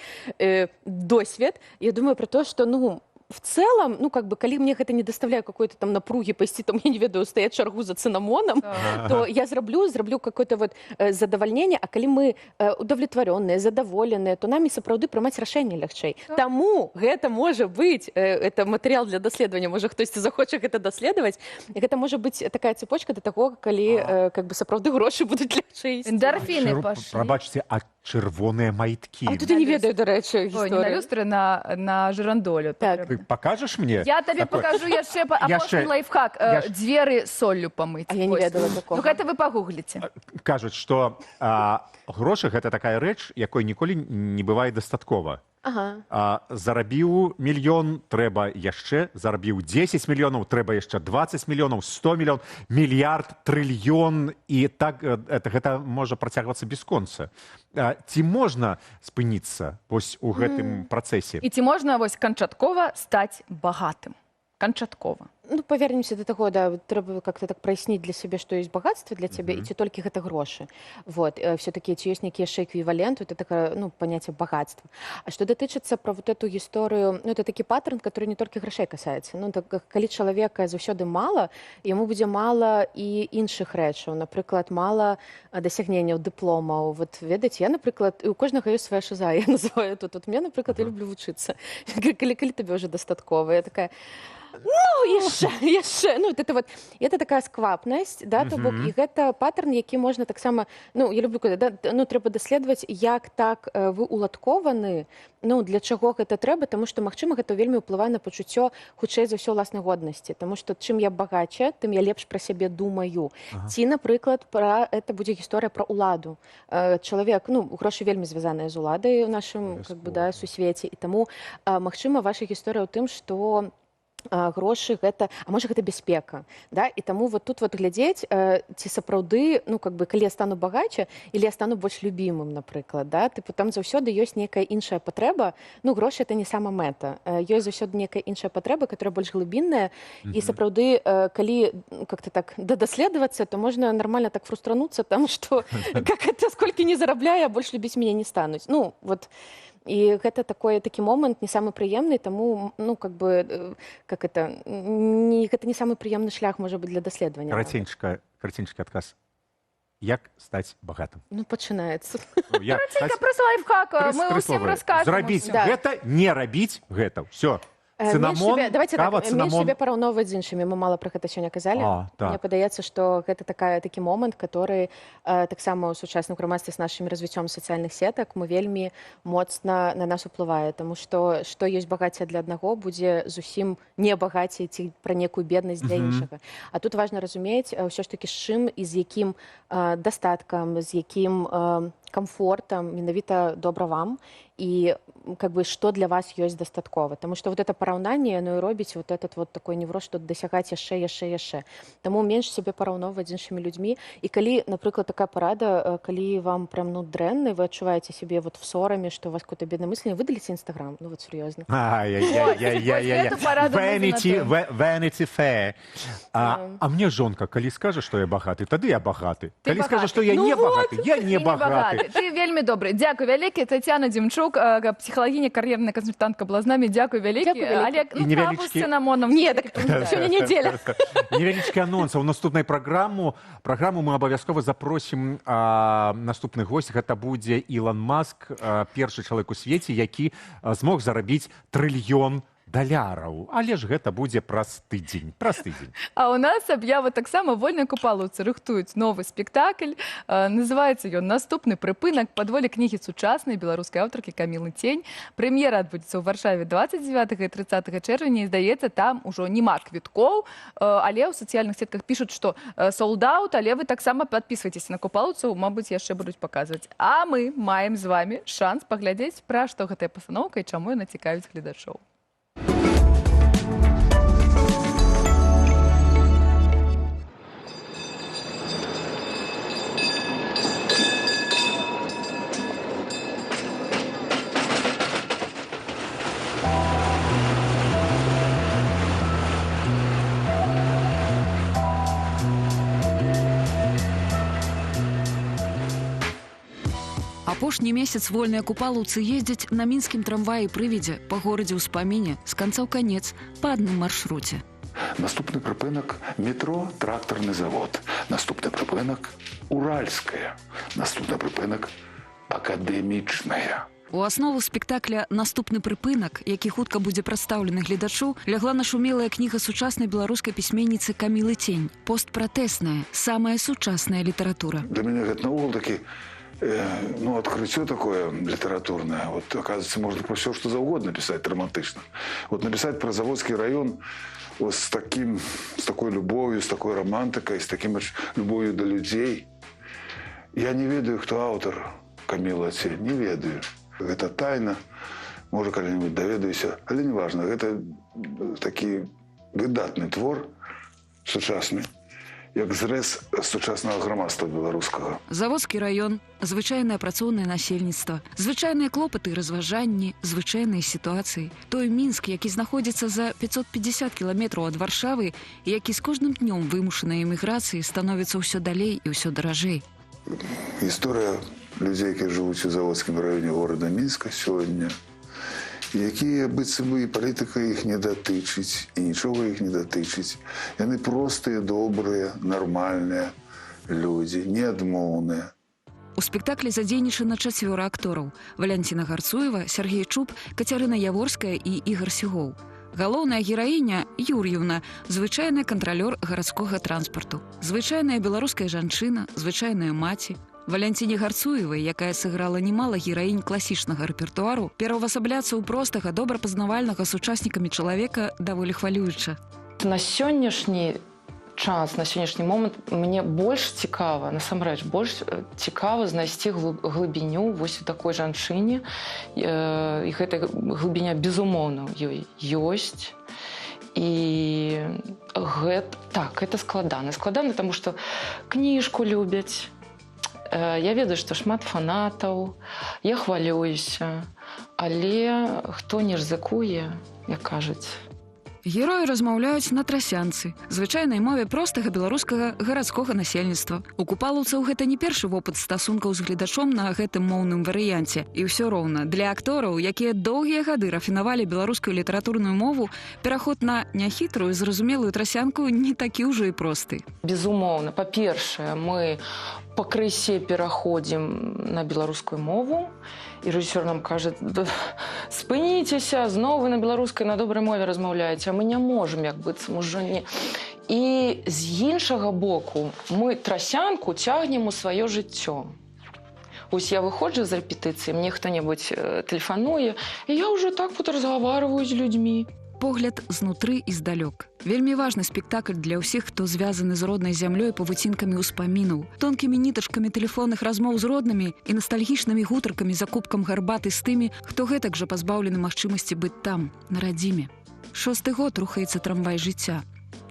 досвед. Я думаю про то, што, ну, в целом, ну, как бы, калі мне гэта не даставляе какой-то там напругі пайсці, там, я не ведаю, стаяць чаргу за цынамонам, то я зраблю какое-то вот задавальненне, а калі мы удовлетворенныя, задаволеныя, то намі сапраўды прымаць рашэнне лягчэй. Таму гэта можа быць, это матэрыял для даследавання, можа хтосьці захоча гэта даследаваць, і гэта можа быць такая цепочка да таго, калі как бы сапраўды грошы будуць лягчэй. Эндорфіны пашлі. Прабачце, а чырвоныя майткі? А тут я не ведаю, дарэчы, гісторыю. Ой, не на люстры, на жырандолю. Так. Ты покажешь мне? Я табе покажу яшчэ апошні лайфхак. Дзверы соллю памыць. А я не ведала такого. Ну, гэта вы пагугліце. Кажуць, што грошы гэта такая рэч, якой ніколі не бывае дастаткова. Зарабіў мільён, трэба яшчэ, зарабіў 10 мільёнаў, трэба яшчэ 20 мільёнаў, 100 мільён, мільярд, трыльён, і так гэта можа працягвацца бясконца. Ці можна спыніцца вось у гэтым працэсе? І ці можна вось канчаткова стаць багатым? Канчаткова. Ну, повернемся до таго, да, трэба как-то так праясніць для сябе, што ёсць багатства для цябе, і ці толькі гэта грошы. Вот. Все-таки ці ёсць нейкі яшчэ эквівалент, это такое, ну, паняцце багатства. А што датычыцца пра вот эту гісторыю, ну, это такі паттерн, который не толькі грошай касаецца. Ну, так, калі чалавека заўсёды мала, яму будзе мала і іншых рэчаў. Напрыклад, мала дасягненняў, дыпломаў. Вот, ведаеце, я, напрыклад, і у кожнага ёсць свая шиза, я называю тут. Вот, мне, напрыклад, я люблю вучыцца. Калі табе ўжо дастаткова, я такая... Ну, яшчэ, ну, это такая сквапнасць, да, то бок, і гэта паттерн, які можна таксама, ну, я люблю, ну, трэба даследаваць, як так вы уладкованы, ну, для чаго гэта трэба, таму што, магчыма, гэта вельмі ўплывае на пачуццё, хутчэй за ўсё, ўласнай годнасці, таму што чым я багача, тым я лепш пра сябе думаю. Ці, напрыклад, это будзе гісторыя пра ўладу. Чалавек, ну, грошы вельмі звязаныя з уладай у нашым, как бы, да, сусвеце, і таму, магчыма, ваша гісторыя ў тым, што грошы гэта, а можа гэта бяспека, да, і таму вот тут вот глядзець, ці сапраўды, ну, как бы, калі я стану багача, или я стану больш любімым, напрыклад, да, тыпу, там заўсёды ёсць нейкая іншая патрэба, ну, грошы это не сама мэта, ёсць заўсёды нейкая іншая патрэба, которая больш глыбінная, і сапраўды, калі как-то так дадаследавацца, то можна нормально так фрустрануцца, там, што, как это, сколькі не зарабляю, а больш любіць мяне не стануць, ну, вот. І гэта такі момант не самы прыемны, таму, ну, как бы, как это, гэта не самы прыемны шлях, можа быць, для даследавання. Караценьчыкі адказ. Як стаць багатым? Ну, пачынаецца. Караценька, проста лайфхак, мы ўсім раскажам. Зрабіць гэта, не рабіць гэта. Всё. Цынамон, кава, цынамон. Менш сябе параўноўваць з іншымі, мы мала пра гэта сёння казалі. Мне падаецца, што гэта такі момант, который таксама ў сучасным грамадстве з нашым развіццём сацыяльных сетак мы вельмі моцна на нас уплывае, таму што ёсць багацце для аднаго, будзе зусім не багацце ці пра некую беднасць для іншага. А тут важна разумець ўсё ж такі з чым і з якім дастаткам, з якім комфортам, менавіта добра вам, і как бы што для вас ёсць дастаткова. Таму што вот это параўнанне, яно і робіць вот этот вот такой невроз, што дасягаць яшчэ. Таму менш сябе параўноўваць з іншымі людзьмі. І калі, напрыклад, такая парада, калі вам прям, ну, дрэнна, вы адчуваеце сябе вот в сораме, што у вас какое-то бедное мысленне, выдаліце Инстаграм. Ну вот серьезно. Vanity Fair. А мне жонка, калі скажа, што я багаты, тады я багаты. Калі скажа, што я не багаты, я не багаты. Ты вельмі добры. Дзякуй вялікі. Тацяна Дзімчук, псіхалагіня, кар'ерная кансультантка была з намі. Дзякуй вялікі. Олег, ну, папу з цинамоном. Не, так сёння неделя. Невялічкі анонс. У наступнай праграму мы абавязкова запросім наступны гость. Гэта будзе Ілон Маск, першы чалавек у свеце, які змог зарабіць трыльён даляраў. Але ж гэта будзе праз тыдзень. А у нас аб'ява таксама вольнай купалаўцы рыхтуюць новы спектакль. Называецца ён «Наступны прыпынак» падволі кнігі сучаснай беларускай аўтаркі Камілы Цень. Прэм'ера адбудзецца ў Варшаве 29 і 30 чэрвеня. І, здаецца, там ужо нема квіткоў, але ў сацыяльных сетках пішуць, што sold-out, але вы таксама падпісвайцеся на купалаўцаў, мабыць, яшчэ будуць паказваць. А мы маем з вамі шанс паглядзець, пра што гэтая пастаноўка і чаму яна цікавіць гледачоў. Апошні месяц вольныя купалаўцы ездзяць на мінскім трамваі прывідзе па горадзе ўспаміне з канца ў канец па адным маршруце. Наступны прыпынак метро трактарны завод. Наступны прыпынак уральская. Наступны прыпынак акадэмічная. У аснову спектакля «Наступны прыпынак», які хутка будзе прадстаўлены гледачу, лягла нашумелая кніга сучаснай беларускай пісьменніцы Камілы Цень. Постпратэсная, самая сучасная літаратура. Для мяне гэта наогул такі открытие такое литературное. Вот, оказывается, можно про все, что угодно писать романтично. Вот написать про Заводский район вот с такой любовью, с такой романтикой, с таким любовью до людей. Я не ведаю, кто автор Камила Цень, не ведаю. Это тайна, может, когда-нибудь доведаюся, але не важно. Это такой выдатный твор сучасный, як зрэз сучаснага грамадства беларускага. Заводскі раён, звычайнае працоўнае насельніцтва, звычайныя клопаты і разважанні, звычайныя сітуацыі. Той Мінск, які знаходзіцца за 550 кіламетраў ад Варшавы, і які з кожным днём вымушанай эміграцыі становіцца ўсё далей і ўсё даражэй. Гісторыя людзей, якія жывуць у заводскім раёне горада Мінска сёння, якія быццам бы і палітыка іх не датычыць, і нічога іх не датычыць. Яны простыя, добрыя, нармальныя людзі, неадмоўныя. У спектаклі задзейнічана 4 актораў: Валянціна Гарцуева, Сергей Чуб, Кацярына Яворская і Ігар Сігоў. Галоўная гераіня Юр'еўна, звычайны кантралёр гарадскога транспарту, звычайная беларуская жанчына, звычайная маці. Валянціне Гарцуевай, якая сыграла немало гераінь класічнага рэпертуару, пераўвасабляцца ў простага, добрапазнавальнага сучаснікамі чалавека даволі хвалююча. На сённяшні час, на сённяшні момант мне больш цікава, насамрэч, больш цікава знайсці глыбіню вось у такой жанчыне. І гэта глыбіня, безумоўна, ёй ёсць. І гэта складана. Складана, таму што кніжку любяць. Я ведаю, што шмат фанатаў, я хвалююся, але хто не рызыкуе, як кажуць. Героі размаўляюць на трасянцы, звычайнай мове простага беларускага гарадскога насельніцтва. У купалаўцаў гэта не першы вопыт стасункаў з гледачом на гэтым моўным варыянце. І ўсё роўна, для актораў, якія доўгія гады рафінавалі беларускую літаратурную мову, пераход на няхітрую, зразумелую трасянку не такі ўжо і просты. Безумоўна, па-першае, мы пакрысе пераходзім на беларускую мову, і рэжысёр нам кажа: спыніцеся, зноў вы на беларускай, на добрай мове размаўляеце, а мы не можам, як быццам ужо не. І з іншага боку мы трасянку цягнем у сваё жыццё. Вось я выходжу з рэпетыцыі, мне хто-небудзь тэлефануе, і я ўжо так вот разгаварваю з людзьмі. Погляд знутры і здалёк. Вельмі важны спектакль для ўсіх, хто звязаны з роднай зямлёй павуцінкамі ўспамінаў, тонкімі нітачкамі тэлефонных размоў з роднымі і настальгічнымі гутаркамі за кубкам гарбаты з тымі, хто гэтак жа пазбаўлены магчымасці быць там, на радзіме. 6-й год рухаецца трамвай жыцця.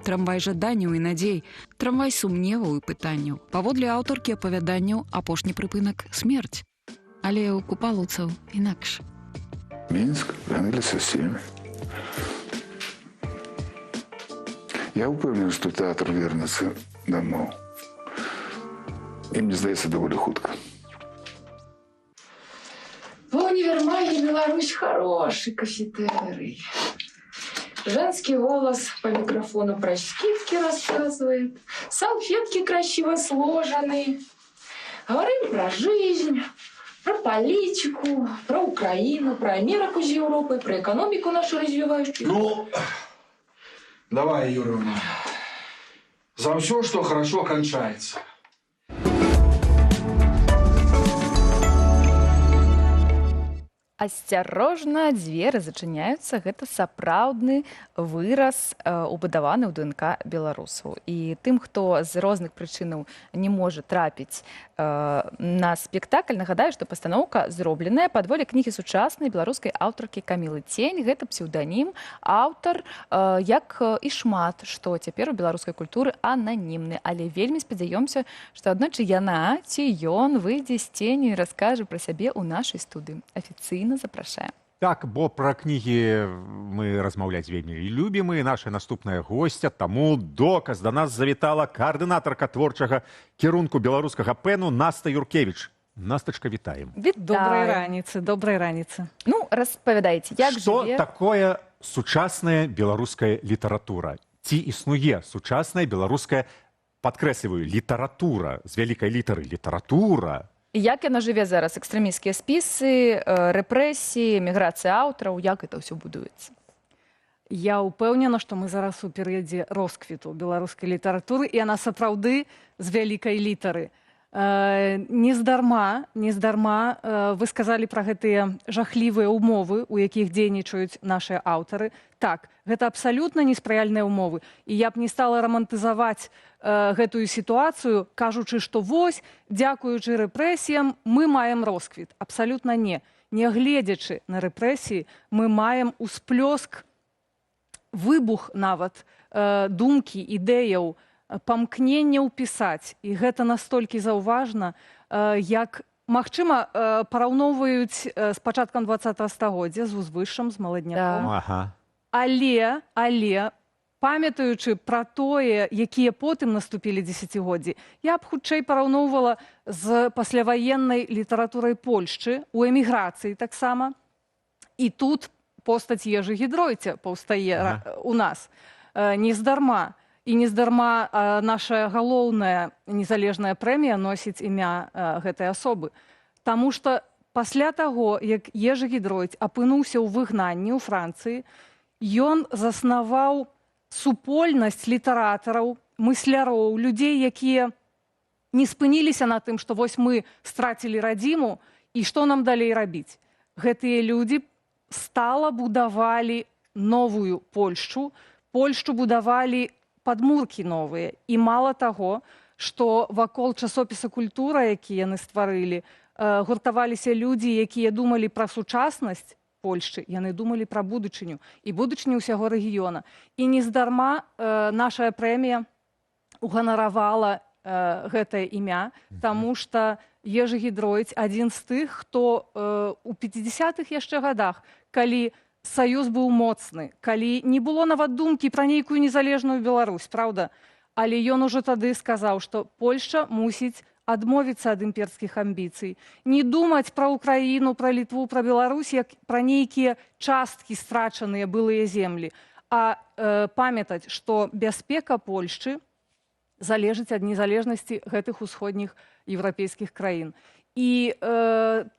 Трамвай жаданняў і надзей, трамвай сумневаў і пытанняў. Паводле аўтаркі апавяданняў, апошні прыпынак — смерць. Але ў купалаўцаў інакш. Мінск ганыліся сем'і. Я упевнений, что театр вернется домой. И мне здається, доволі хутко. наш Беларусь хороший кафетерий. Женский голос по микрофону про скидки рассказывает. Салфетки красиво сложены. Говорим про жизнь, про политику, про Украину, про Америку с Европой, про экономику нашу развивающую. Ну, давай, Юрьевна, за все, что хорошо кончается. Асцярожна, дзверы зачыняюцца. Гэта сапраўдны выраз, убудаваны ў ДНК беларусаў. І тым, хто з розных прычынаў не можа трапіць на спектакль, нагадаю, што пастаноўка зробленая пад волі кнігі сучаснай беларускай аўтаркі Камілы Цень. Гэта псеўданім, аўтар, як і шмат, што цяпер у беларускай культуры ананімны. Але вельмі спадзяёмся, што аднойчы яна ці ён выйдзе з цені і раскажа пра сябе ў нашай студыі. Афіцыйна запрашаем. Так, бо пра кнігі мы размаўляць вельмі любім, і наша наступная госця, таму доказ да нас завітала каардынатарка творчага кірунку беларускага пэну Наста Юркевіч. Настачка, вітаем. Добрай раніцы, добрай раніцы. Ну, распавядайце, як што жыве... такое сучасная беларуская літаратура? Ці існуе сучасная беларуская, падкрэсліваю, літаратура, з вялікай літары, літаратура? Як яна жыве зараз? Экстрэмісцкія спісы, рэпрэсіі, міграцыя аўтараў, як гэта ўсё будуецца? Я ўпэўнена, што мы зараз у перыядзе росквіту беларускай літаратуры, і яна сапраўды з вялікай літары. Нездарма вы сказалі пра гэтыя жахлівыя ўмовы, у якіх дзейнічаюць нашыя аўтары. Так, гэта абсалютна неспрыяльныя ўмовы. І я б не стала рамантызаваць гэтую сітуацыю, кажучы, што вось, дзякуючы рэпрэсіям, мы маем росквіт. Абсалютна не. Нягледзячы на рэпрэсіі, мы маем усплёск, выбух нават думкі, ідэяў, памкненняў пісаць. І гэта настолькі заўважна, як, магчыма, параўноўваюць з пачаткам 20-го стагоддзя, з узвышшам, з маладняком. Але, памятаючы пра тое, якія потым наступілі дзесяцігоддзі, я б хутчэй параўноўвала з пасляваеннай літаратурай Польшчы, у эміграцыі таксама. І тут постаць Ежы Гідройця паўстае у нас. Нездарма. І нездарма наша галоўная незалежная прэмія носіць імя гэтай асобы. Таму што пасля таго, як Ежы Гідройц апынуўся ў выгнанні ў Францыі, ён заснаваў супольнасць літаратараў, мысляроў, людзей, якія не спыніліся на тым, што вось мы страцілі радзіму, і што нам далей рабіць. Гэтыя людзі стала будавалі новую Польшчу, Польшчу будавалі падмуркі новыя. І мала таго, што вакол часопіса «Культура», які яны стварылі, гуртаваліся людзі, якія думалі пра сучаснасць Польшчы, яны думалі пра будучыню і будучыню ўсяго рэгіёна. І нездарма наша прэмія уганаравала гэтае імя, таму што Ежы Гідройц адзін з тых, хто у 50-х яшчэ гадах, калі Саюз быў моцны, калі не было нават думкі пра нейкую незалежную Беларусь, правда? Але ён ужо тады сказаў, што Польшча мусіць адмовіцца ад імперскіх амбіцый, не думаць пра Украіну, пра Літву, пра Беларусь, як пра нейкія часткі страчаныя былыя землі, а памятаць, што бяспека Польшчы залежыць ад незалежнасці гэтых усходніх еўрапейскіх краін. І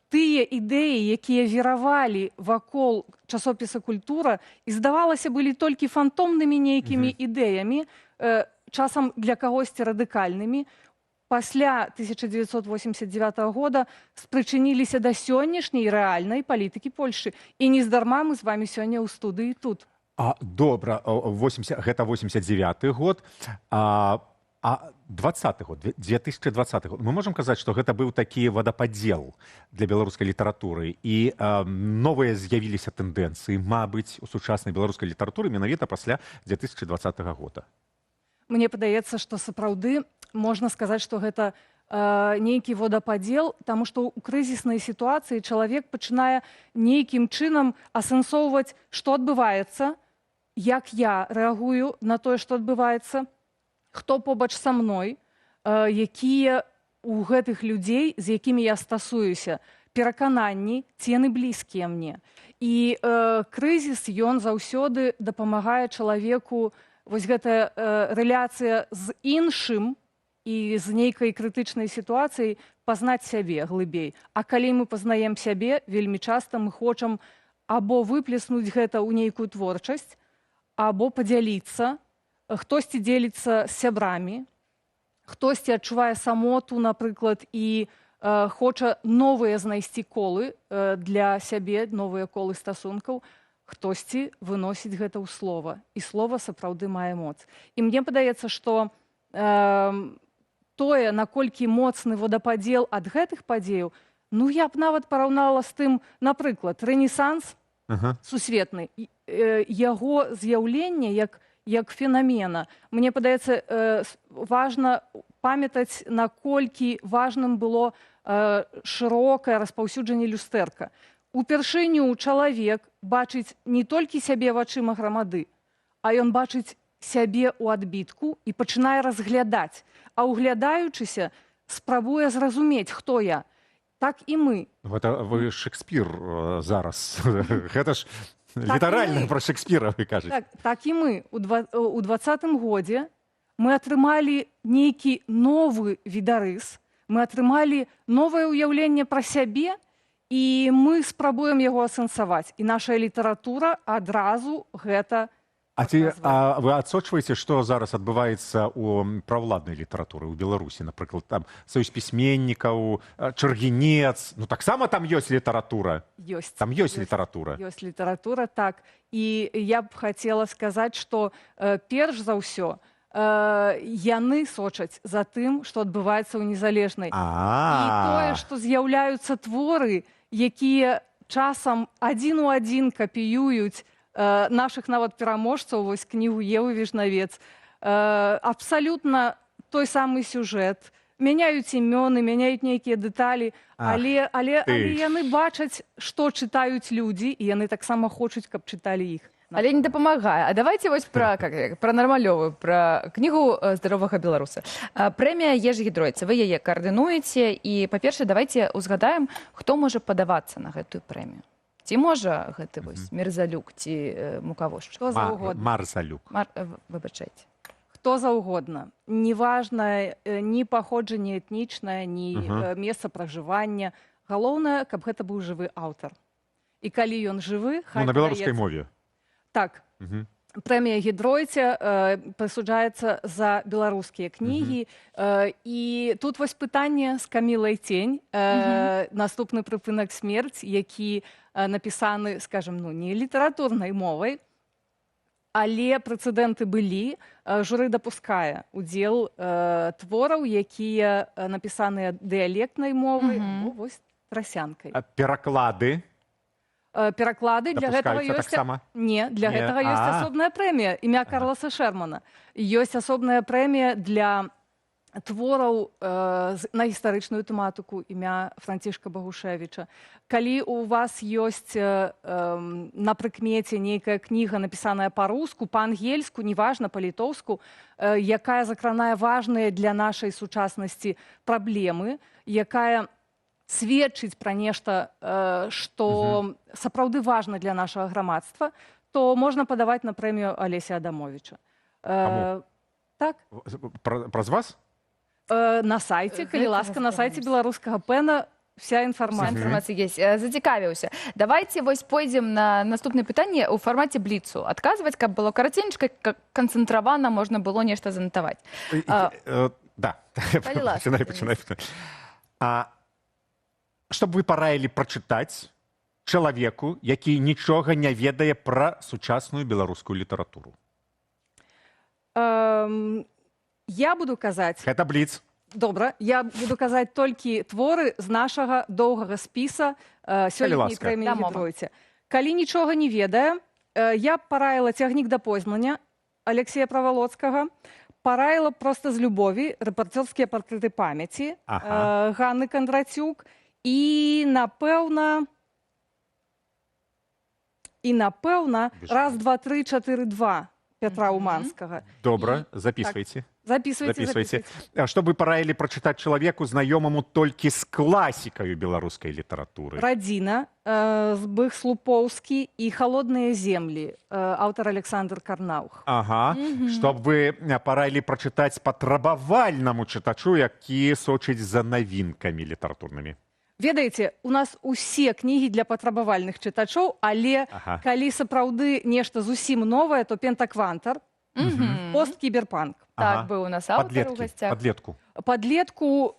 тыя ідэі, якія віравалі вакол часопіса «Культура», і, здавалася, былі толькі фантомнымі нейкімі ідэямі, часам для кагосьці радыкальнымі, пасля 1989 года спрычыніліся да сённяшняй рэальнай палітыкі Польшчы. І нездарма мы з вамі сёння ў студыі тут. Добра, гэта 89-й год. А 20-й год, 2020 год, мы можам казаць, што гэта быў такі вадападзел для беларускай літаратуры, і новыя з'явіліся тэндэнцыі, мабыць, у сучаснай беларускай літаратуры менавіта пасля 2020 года. Мне падаецца, што сапраўды можна сказаць, што гэта нейкі водападзел, таму што ў крызіснай сітуацыі чалавек пачынае нейкім чынам асэнсоўваць, што адбываецца, як я рэагую на тое, што адбываецца, хто побач са мной, якія у гэтых людзей, з якімі я стасуюся, перакананні, ці яны блізкія мне. І крызіс, ён заўсёды дапамагае чалавеку, вось гэтая рэляцыя з іншым і з нейкай крытычнай сітуацыяй пазнаць сябе глыбей. А калі мы пазнаем сябе, вельмі часта мы хочам або выплеснуць гэта ў нейкую творчасць, або падзяліцца. Хтосьці дзеліцца з сябрамі, хтосьці адчувае самоту, напрыклад, і хоча новыя знайсці колы для сябе, новыя колы стасункаў, хтосьці выносіць гэта ў слова. І слова сапраўды мае моц. І мне падаецца, што тое, наколькі моцны водападзел ад гэтых падзеяў, ну я б нават параўнала з тым, напрыклад, рэнесанс сусветны, яго з'яўленне як фенамена. Мне падаецца, важна памятаць, наколькі важным было шырокае распаўсюджанне люстэрка. Упершыню чалавек бачыць не толькі сябе вачыма грамады, а ён бачыць сябе ў адбітку і пачынае разглядаць. А углядаючыся, спрабуе зразумець, хто я. Так і мы. Гэта вы Шекспір зараз. Гэта ж літаральна пра Шекспіра вы кажаце. Так і мы. У 20-м годзе мы атрымалі нейкі новы відарыс, мы атрымалі новае ўяўленне пра сябе, і мы спрабуем яго асэнсаваць. І наша літаратура адразу гэта А вы адсочваеце, што зараз адбываецца ў правладнай літаратуры ў Беларусі, напрыклад, там саюз пісьменнікаў, Чаргінец, ну таксама там ёсць літаратура. Там ёсць літаратура. Ёсць літаратура, так. І я б хацела сказаць, што перш за ўсё яны сочаць за тым, што адбываецца ў незалежнай. І тое, што з'яўляюцца творы, якія часам адзін у адзін капіююць нашых нават пераможцаў, вось кнігу Евы Віжнавец, абсалютна той самы сюжэт, мяняюць імёны, мяняюць нейкія дэталі, але яны бачаць, што чытаюць людзі, і яны таксама хочуць, каб чыталі іх. Але не дапамагае. А давайте вось пра нармалёвую, пра кнігу здаровага беларуса. Прэмія Ежы Гідройцы. Вы яе каардынуеце, і, па-першае, давайте узгадаем, хто можа падавацца на гэтую прэмію. Ці можа гэты вось Мерзалюк, ці Мукавошчык? Хто заўгодна. Марзалюк. Выбачайце. Хто заўгодна. Неважна ні паходжанне этнічнае, ні месца пражывання. Галоўнае, каб гэта быў жывы аўтар. І калі ён жывы, хай на беларускай мове. Так. Прэмія Гідройцы прысуджаецца за беларускія кнігі. І тут вось пытанне з Камілай Цень, наступны прыпынак смерць, які напісаны, скажем, не літаратурнай мовай, але прэцэдэнты былі. Журы дапускае удзел твораў, якія напісаныя дыялектнай мовай, вось трасянкай. Пераклады? Пераклады для гэтага ёсць... Не, для гэтага ёсць асобная прэмія, імя Карласа Шермана. Ёсць асобная прэмія для твораў на гістарычную тэматыку, імя Францішка Багушевіча. Калі у вас ёсць на прыкмеце нейкая кніга, напісаная па-руску, па-ангельску, неважна, па-літоўску, якая закранае важныя для нашай сучаснасці праблемы, якая сведчыць пра нешта, што сапраўды важна для нашага грамадства, то можна падаваць на прэмію Алеся Адамовіча. Так. Праз вас? На сайце, калі ласка, на сайце беларускага пэна вся інфармацыя ёсць. Зацікавіўся. Давайте вось пойдзем на наступнае пытанне ў фармаце бліцу. Адказваць, каб было караценька, канцэнтравана, можна было нешта занатаваць. Да. Пачынай. Што б вы параілі прачытаць чалавеку, які нічога не ведае пра сучасную беларускую літаратуру? Я буду казаць... Гэта бліц. Добра, я буду казаць толькі творы з нашага доўгага спіса сёлетняй прэміі Гідройцы. Калі нічога не ведае, я б параіла «Цягнік да познання» Алексея Правалоцкага, параіла проста з любові рэпарцёрскія партрэты памяці Ганны Кандрацюк, і, напэўна, раз, два, тры, чатыры, два. Петра Уманскага. Добра, записывайте. Записывайте. Что бы параілі прачытаць чалавеку, знаёмаму толькі з класікаю беларускай літаратуры? «Радзіна», «Збых Слупоўскі» і «Холодныя землі», аўтар Александр Карнаух. Ага. Чтоб вы параілі прачытаць патрабавальнаму чытачу, які сочыць за навінкамі літаратурнымі. Ведаеце, у нас усе кнігі для патрабавальных чытачоў, але калі сапраўды нешта зусім новае, то «Пентаквантар», «Посткіберпанк». Так, быў у нас аўтар у гасцях. Падлетку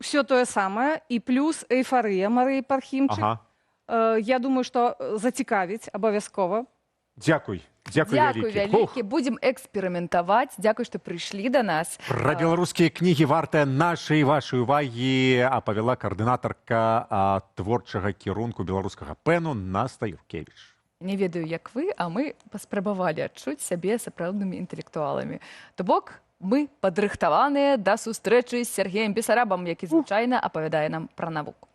все тое самае, і плюс «Эйфарыя» Марыі Пархімчык. Я думаю, што зацікавіць абавязкова. Дзякуй вялікі. Будзем эксперыментаваць. Дзякуй, што прыйшлі да нас. Пра беларускія кнігі вартыя нашай і вашай увагі апавяла каардынатарка творчага кірунку беларускага пэну Наста Юркевіч. Не ведаю, як вы, а мы паспрабавалі адчуць сябе сапраўднымі інтэлектуаламі. То бок, мы падрыхтаваныя да сустрэчы з Сергеем Бесарабам, які звычайна апавядае нам пра навуку.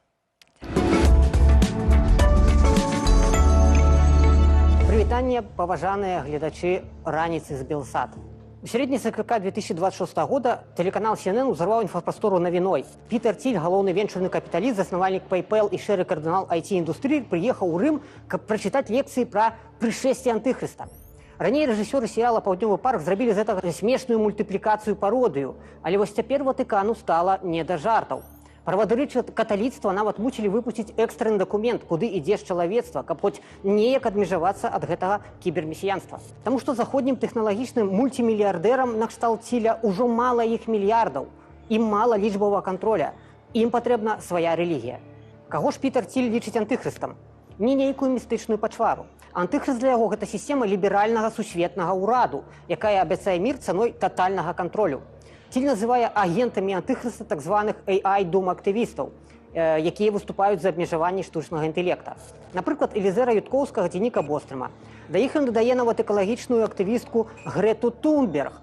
Прывітанне, паважаныя гледачы раніцы з Белсат. У сярэдзіне сакавіка 2026 года телеканал CNN узарваў інфапрастору навіной. Пітер Ціль, галоўны венчурны капіталіст, заснавальнік PayPal і шэры кардынал IT-індустрыі, прыехаў у Рым, каб прачытаць лекцыі пра прышэсце антыхрыста. Раней рэжысёры серыяла «Паўднёвы парк» зрабілі з гэтага смешную мультыплікацыю пародыю, але вось цяпер Ватыкану стала не да жартаў. Правадыры каталіцтва нават мусілі выпусціць экстраны дакумент, куды ідзе чалавецтва, каб хоць неяк адмежавацца ад гэтага кібермесіянства. Таму што заходнім тэхналагічным мультимільярдэрам накшталт Ціля ўжо мала іх мільярдаў. Ім мала лічбавага контроля. Ім патрэбна свая рэлігія. Каго ж Пітер Ціль лічыць антыхрыстам? Не нейкую містычную пачвару. Антыхрыст для яго гэта сістэма ліберальнага сусветнага ўраду, якая абяцае мір цаной татальнага кантролю. Ціль называе агентамі антыхрыста так званых AI-дум-актывістаў, якія выступаюць за абмежаванне штучнага інтэлекта. Напрыклад, Элізера Юткоўскага ці Ніка Бострыма. Да іх ён дадае нават экалагічную актывістку Грету Тунберг.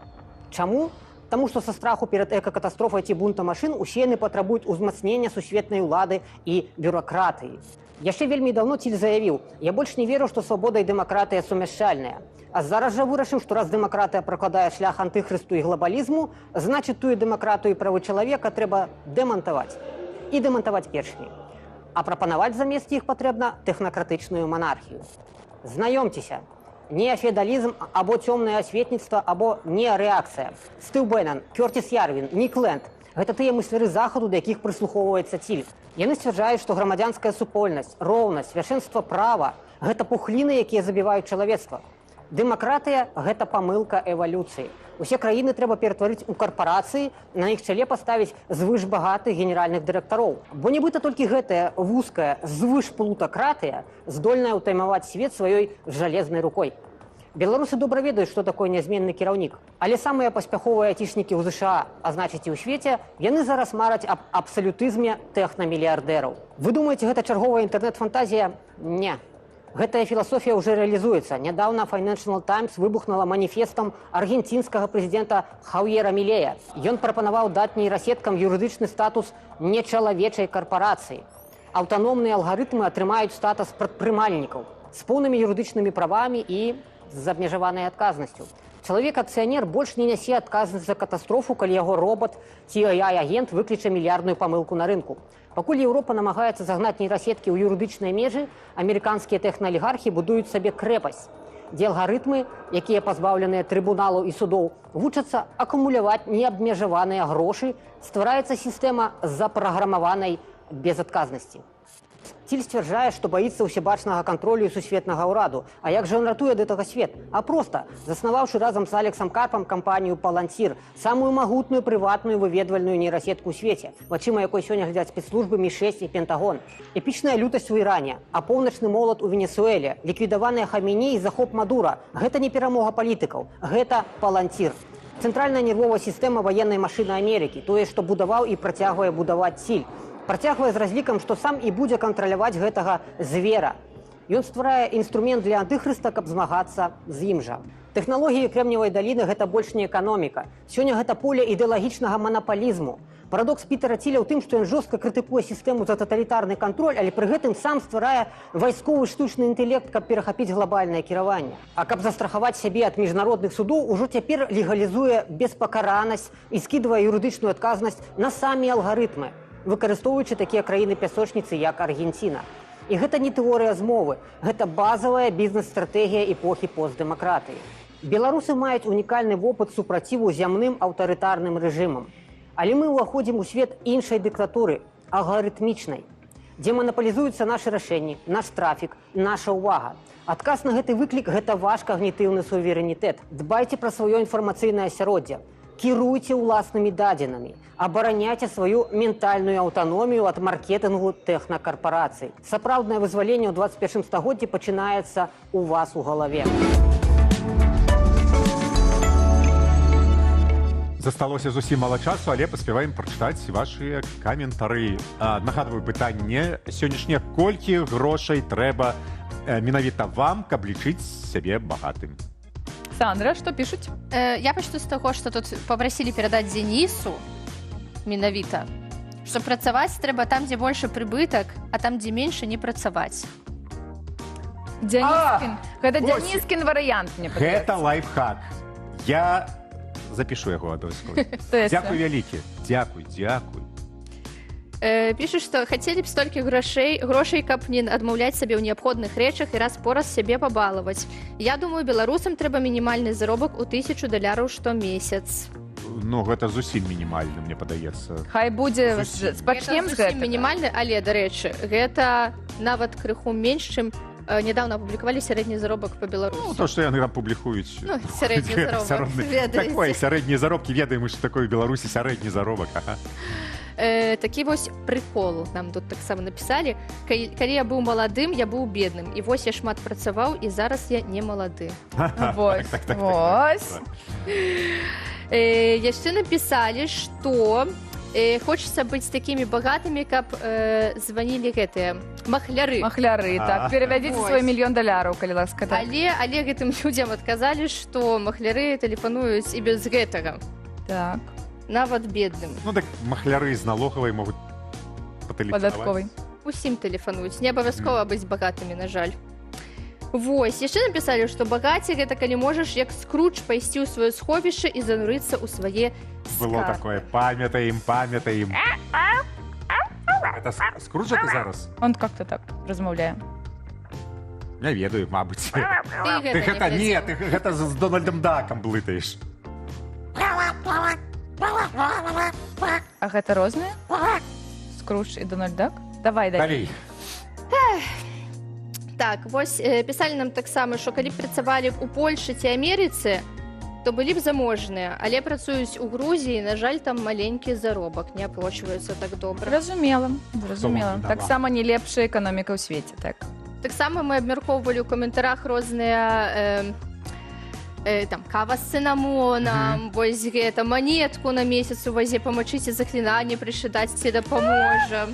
Чаму? Таму што са страху перад экакатастрофай ці бунтам машын усе яны патрабуюць узмацнення сусветнай улады і бюракратыі. Яшчэ вельмі даўно Ціль заявіў: «Я больш не веру, што свабода і дэмакратыя сумяшчальныя. А зараз жа вырашыў, што раз дэмакратыя пракладае шлях антыхрысту і глобалізму, значыць тую дэмакратыю і правы чалавека трэба дэмантаваць. І дэмантаваць першымі. А прапанаваць замест іх патрэбна тэхнакратычную манархію. Знаёмцеся, неафеадалізм або цёмнае асветніцтва, або неарэакцыя. Стыў Бэннан, Кёрціс Ярвін, Нік Ленд – гэта тыя мысляры захаду, да якіх прыслухоўваецца Ціль. Яны сцвярджаюць, што грамадзянская супольнасць, роўнасць, вяршэнства права – гэта пухліны, якія забіваюць чалавецтва. Дэмакратыя – гэта памылка эвалюцыі. Усе краіны трэба ператварыць у карпорацыі, на іх чале паставіць звышбагатых генеральных дырэктароў. Бо нібыта толькі гэтая вузкая звышплутакратыя здольная ўтаймаваць свет сваёй жалезнай рукой. Беларусы добра ведаюць, што такое нязменны кіраўнік. Але самыя паспяховыя айцішнікі ў ЗША, а значыць і ў свеце, яны зараз мараць аб абсалютызме тэхнамільярдэраў. Вы думаеце, гэта чарговая інтэрнэт-фантазія? Не. Гэтая філасофія ўжо рэалізуецца. Нядаўна Financial Times выбухнула маніфестам аргенцінскага прэзідэнта Хаўера Мілея. Ён прапанаваў даць нейрасеткам юрыдычны статус нечалавечай карпорацыі. Аўтаномныя алгарытмы атрымаюць статус прадпрымальнікаў з поўнымі юрыдычнымі правамі і з абмежаванай адказнасцю. Чалавек-акцыянер больш не нясе адказнасць за катастрофу, калі яго робот ці AI-агент выкліча мільярдную памылку на рынку. Пакуль Еўропа намагаецца загнаць нейрасеткі ў юрыдычныя межы, амерыканскія тэхнаалігархі будуюць сабе крэпасць, дзе алгарытмы, якія пазбаўленыя трыбуналаў і судоў, вучацца акумуляваць неабмежаваныя грошы, ствараецца сістэма запраграмаванай безадказнасці. Ціль сцвярджае, што баіцца ўсебачнага кантролю і сусветнага ўраду. А як жа ён ратуе ад гэтага свет? А проста, заснаваўшы разам з Алексам Карпам кампанію «Палантир», самую магутную прыватную выведвальную нейрасетку ў свеце, вачыма якой сёння глядзяць спецслужбы Мі-6 і Пентагон. Эпічная лютасць у Іране, апоўначны молат у Венесуэле, ліквідаваныя Хаміней і захоп Мадура – гэта не перамога палітыкаў, гэта «Палантир». Цэнтральная нервовая сістэма ваеннай машыны Амерыкі, тое, што будаваў і працягвае будаваць Ціль. Працягвае з разлікам, што сам і будзе кантраляваць гэтага звера. Ён стварае інструмент для антыхрыста, каб змагацца з ім жа. Тэхналогіі Крэмневай даліны гэта больш не эканоміка. Сёння гэта поле ідэалагічнага манапалізму. Парадокс Пітера Ціля ў тым, што ён жорстка крытыкуе сістэму за таталітарны кантроль, але пры гэтым сам стварае вайсковы штучны інтэлект, каб перахапіць глобальнае кіраванне. А каб застрахаваць сябе ад міжнародных судоў, ужо цяпер легалізуе беспакаранасць і скідвае юрыдычную адказнасць на самі алгарытмы, выкарыстоўваючы такія краіны-пясочніцы, як Аргенціна. І гэта не тэорыя змовы, гэта базавая бізнес-стратэгія эпохі постдэмакратыі. Беларусы маюць унікальны вопыт супраціву зямным аўтарытарным рэжымам. Але мы ўваходзім у свет іншай дыктатуры, алгарытмічнай, дзе манапалізуюцца нашы рашэнні, наш трафік, наша ўвага. Адказ на гэты выклік – гэта ваш когнітыўны суверэнітэт. Дбайце пра сваё інфармацыйнае асяроддзе, кіруйце ўласнымі дадзенымі, абараняйце сваю ментальную аўтаномію ад маркетынгу тэхнакарпарацый. Сапраўднае вызваленне ў 21 стагоддзі пачынаецца у вас у галаве. Засталося зусім мала часу, але паспяваем прачытаць вашыя каментары. Нагадваю пытанне сённяшняе: колькі грошай трэба менавіта вам, каб лічыць сябе багатым? Сандра, што пішуць? Я пачну з таго, што тут папрасілі перадаць Денісу менавіта, што працаваць трэба там, дзе большы прыбытак, а там, дзе менш, не працаваць. Дзяніскін. Гэта Дзяніскін варыянт, мне падаецца. Гэта лайфхак. Я запишу яго абавязкова. Дзякуй вялікі. Дзякуй. Пішуць, што хацелі б столькі грошай, каб не адмаўляць сабе ў неабходных рэчах і раз-пораз сябе пабалаваць. Я думаю, беларусам трэба мінімальны заробак у $1000 штомесяц. Ну, гэта зусім мінімальны, мне падаецца. Хай будзе, пачнем з гэтага. Гэта зусім мінімальны, але, дарэчы, гэта нават крыху менш, чым недавно опубликовали средний заробок по Беларуси. Ну, то, что яны там публікуюць. Ну, средний заробок, ведаеце. Такое, сярэднія заробкі, ведаем, што такое ў Беларусі сярэдні заробак. Такі вось прыкол нам тут таксама напісалі. Калі я быў маладым, я быў бедным. І вось я шмат працаваў, і зараз я не малады. Вось. Яшчэ напісалі, што хочется быть такими богатыми, как звонили гэтыя махляры. Махляры, так. Переведите свой $1 мільён, калі ласка. Але гэтым людям адказалі, што махляры тэлефануюць і без гэтага. Так. Нават бедным. Ну так махляры з налогавай могуць патэлефанаваць. Падатковай. Усім тэлефануюць. Не абавязкова быць багатымі, на жаль. Вось, яшчэ напісалі, што багацце гэта калі можаш, як Скрудж, пайсці ў сваё сховішча і занурыцца ў свае скарбы. Было такое, памятаем. Это Скруджа ты зараз? Он как-то так размаўляе. Я ведаю, мабыць. Ты гэта не, ты гэта з Дональдом Дакам блытаеш. А гэта розныя? Скрудж і Дональд Дак? Давай. Так, вось пісалі нам таксама, што калі б працавалі ў Польшы ці Амерыцы, то былі б заможныя, але працуюць у Грузіі, на жаль, там маленькі заробак, не аплачваюцца так добра. Зразумела. Таксама не лепшая эканоміка ў свеце, так. Таксама мы абмяркоўвалі ў каментарах розныя кава з цынамонам, вось гэта манетку на месяц у вазе памачыць і заклінанне прышытаць, ці дапаможа.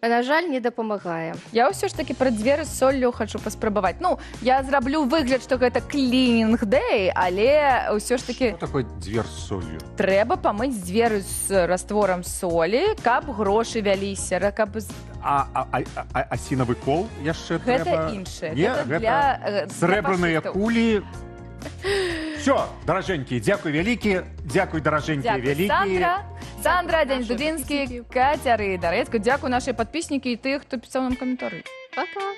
На жаль, не дапамагае. Я ўсё ж такі пра дзверы з соллю хочу паспрабаваць. Ну, я зраблю выгляд, што гэта клінінг дэй, але ўсё ж такі... Што такое дзвер з соллю? Трэба памыць дзверы з растворам солі, каб грошы вяліся, каб... Асінавы кол яшчэ трэба? Гэта іншае. Гэта для срэбраныя кулі. Все, даражэнькі, дзякуй вялікі, дзякуй даражэнькія вялікі. Сандра, Дзень Дудзінскі, Кацяры, Дарэцка. Дзякуй нашыя падпіснікі і тых, хто пісаў нам каментары. Пока.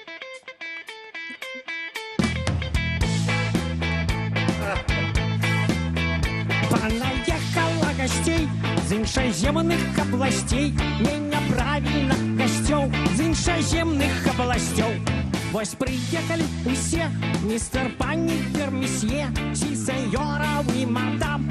Понаехала гостей з іншаземных абласцей. Не няправільна гасцёў з іншаземных абласцёў. Вось прыехалі усе, містер пані, месье, сеньораў і мадам.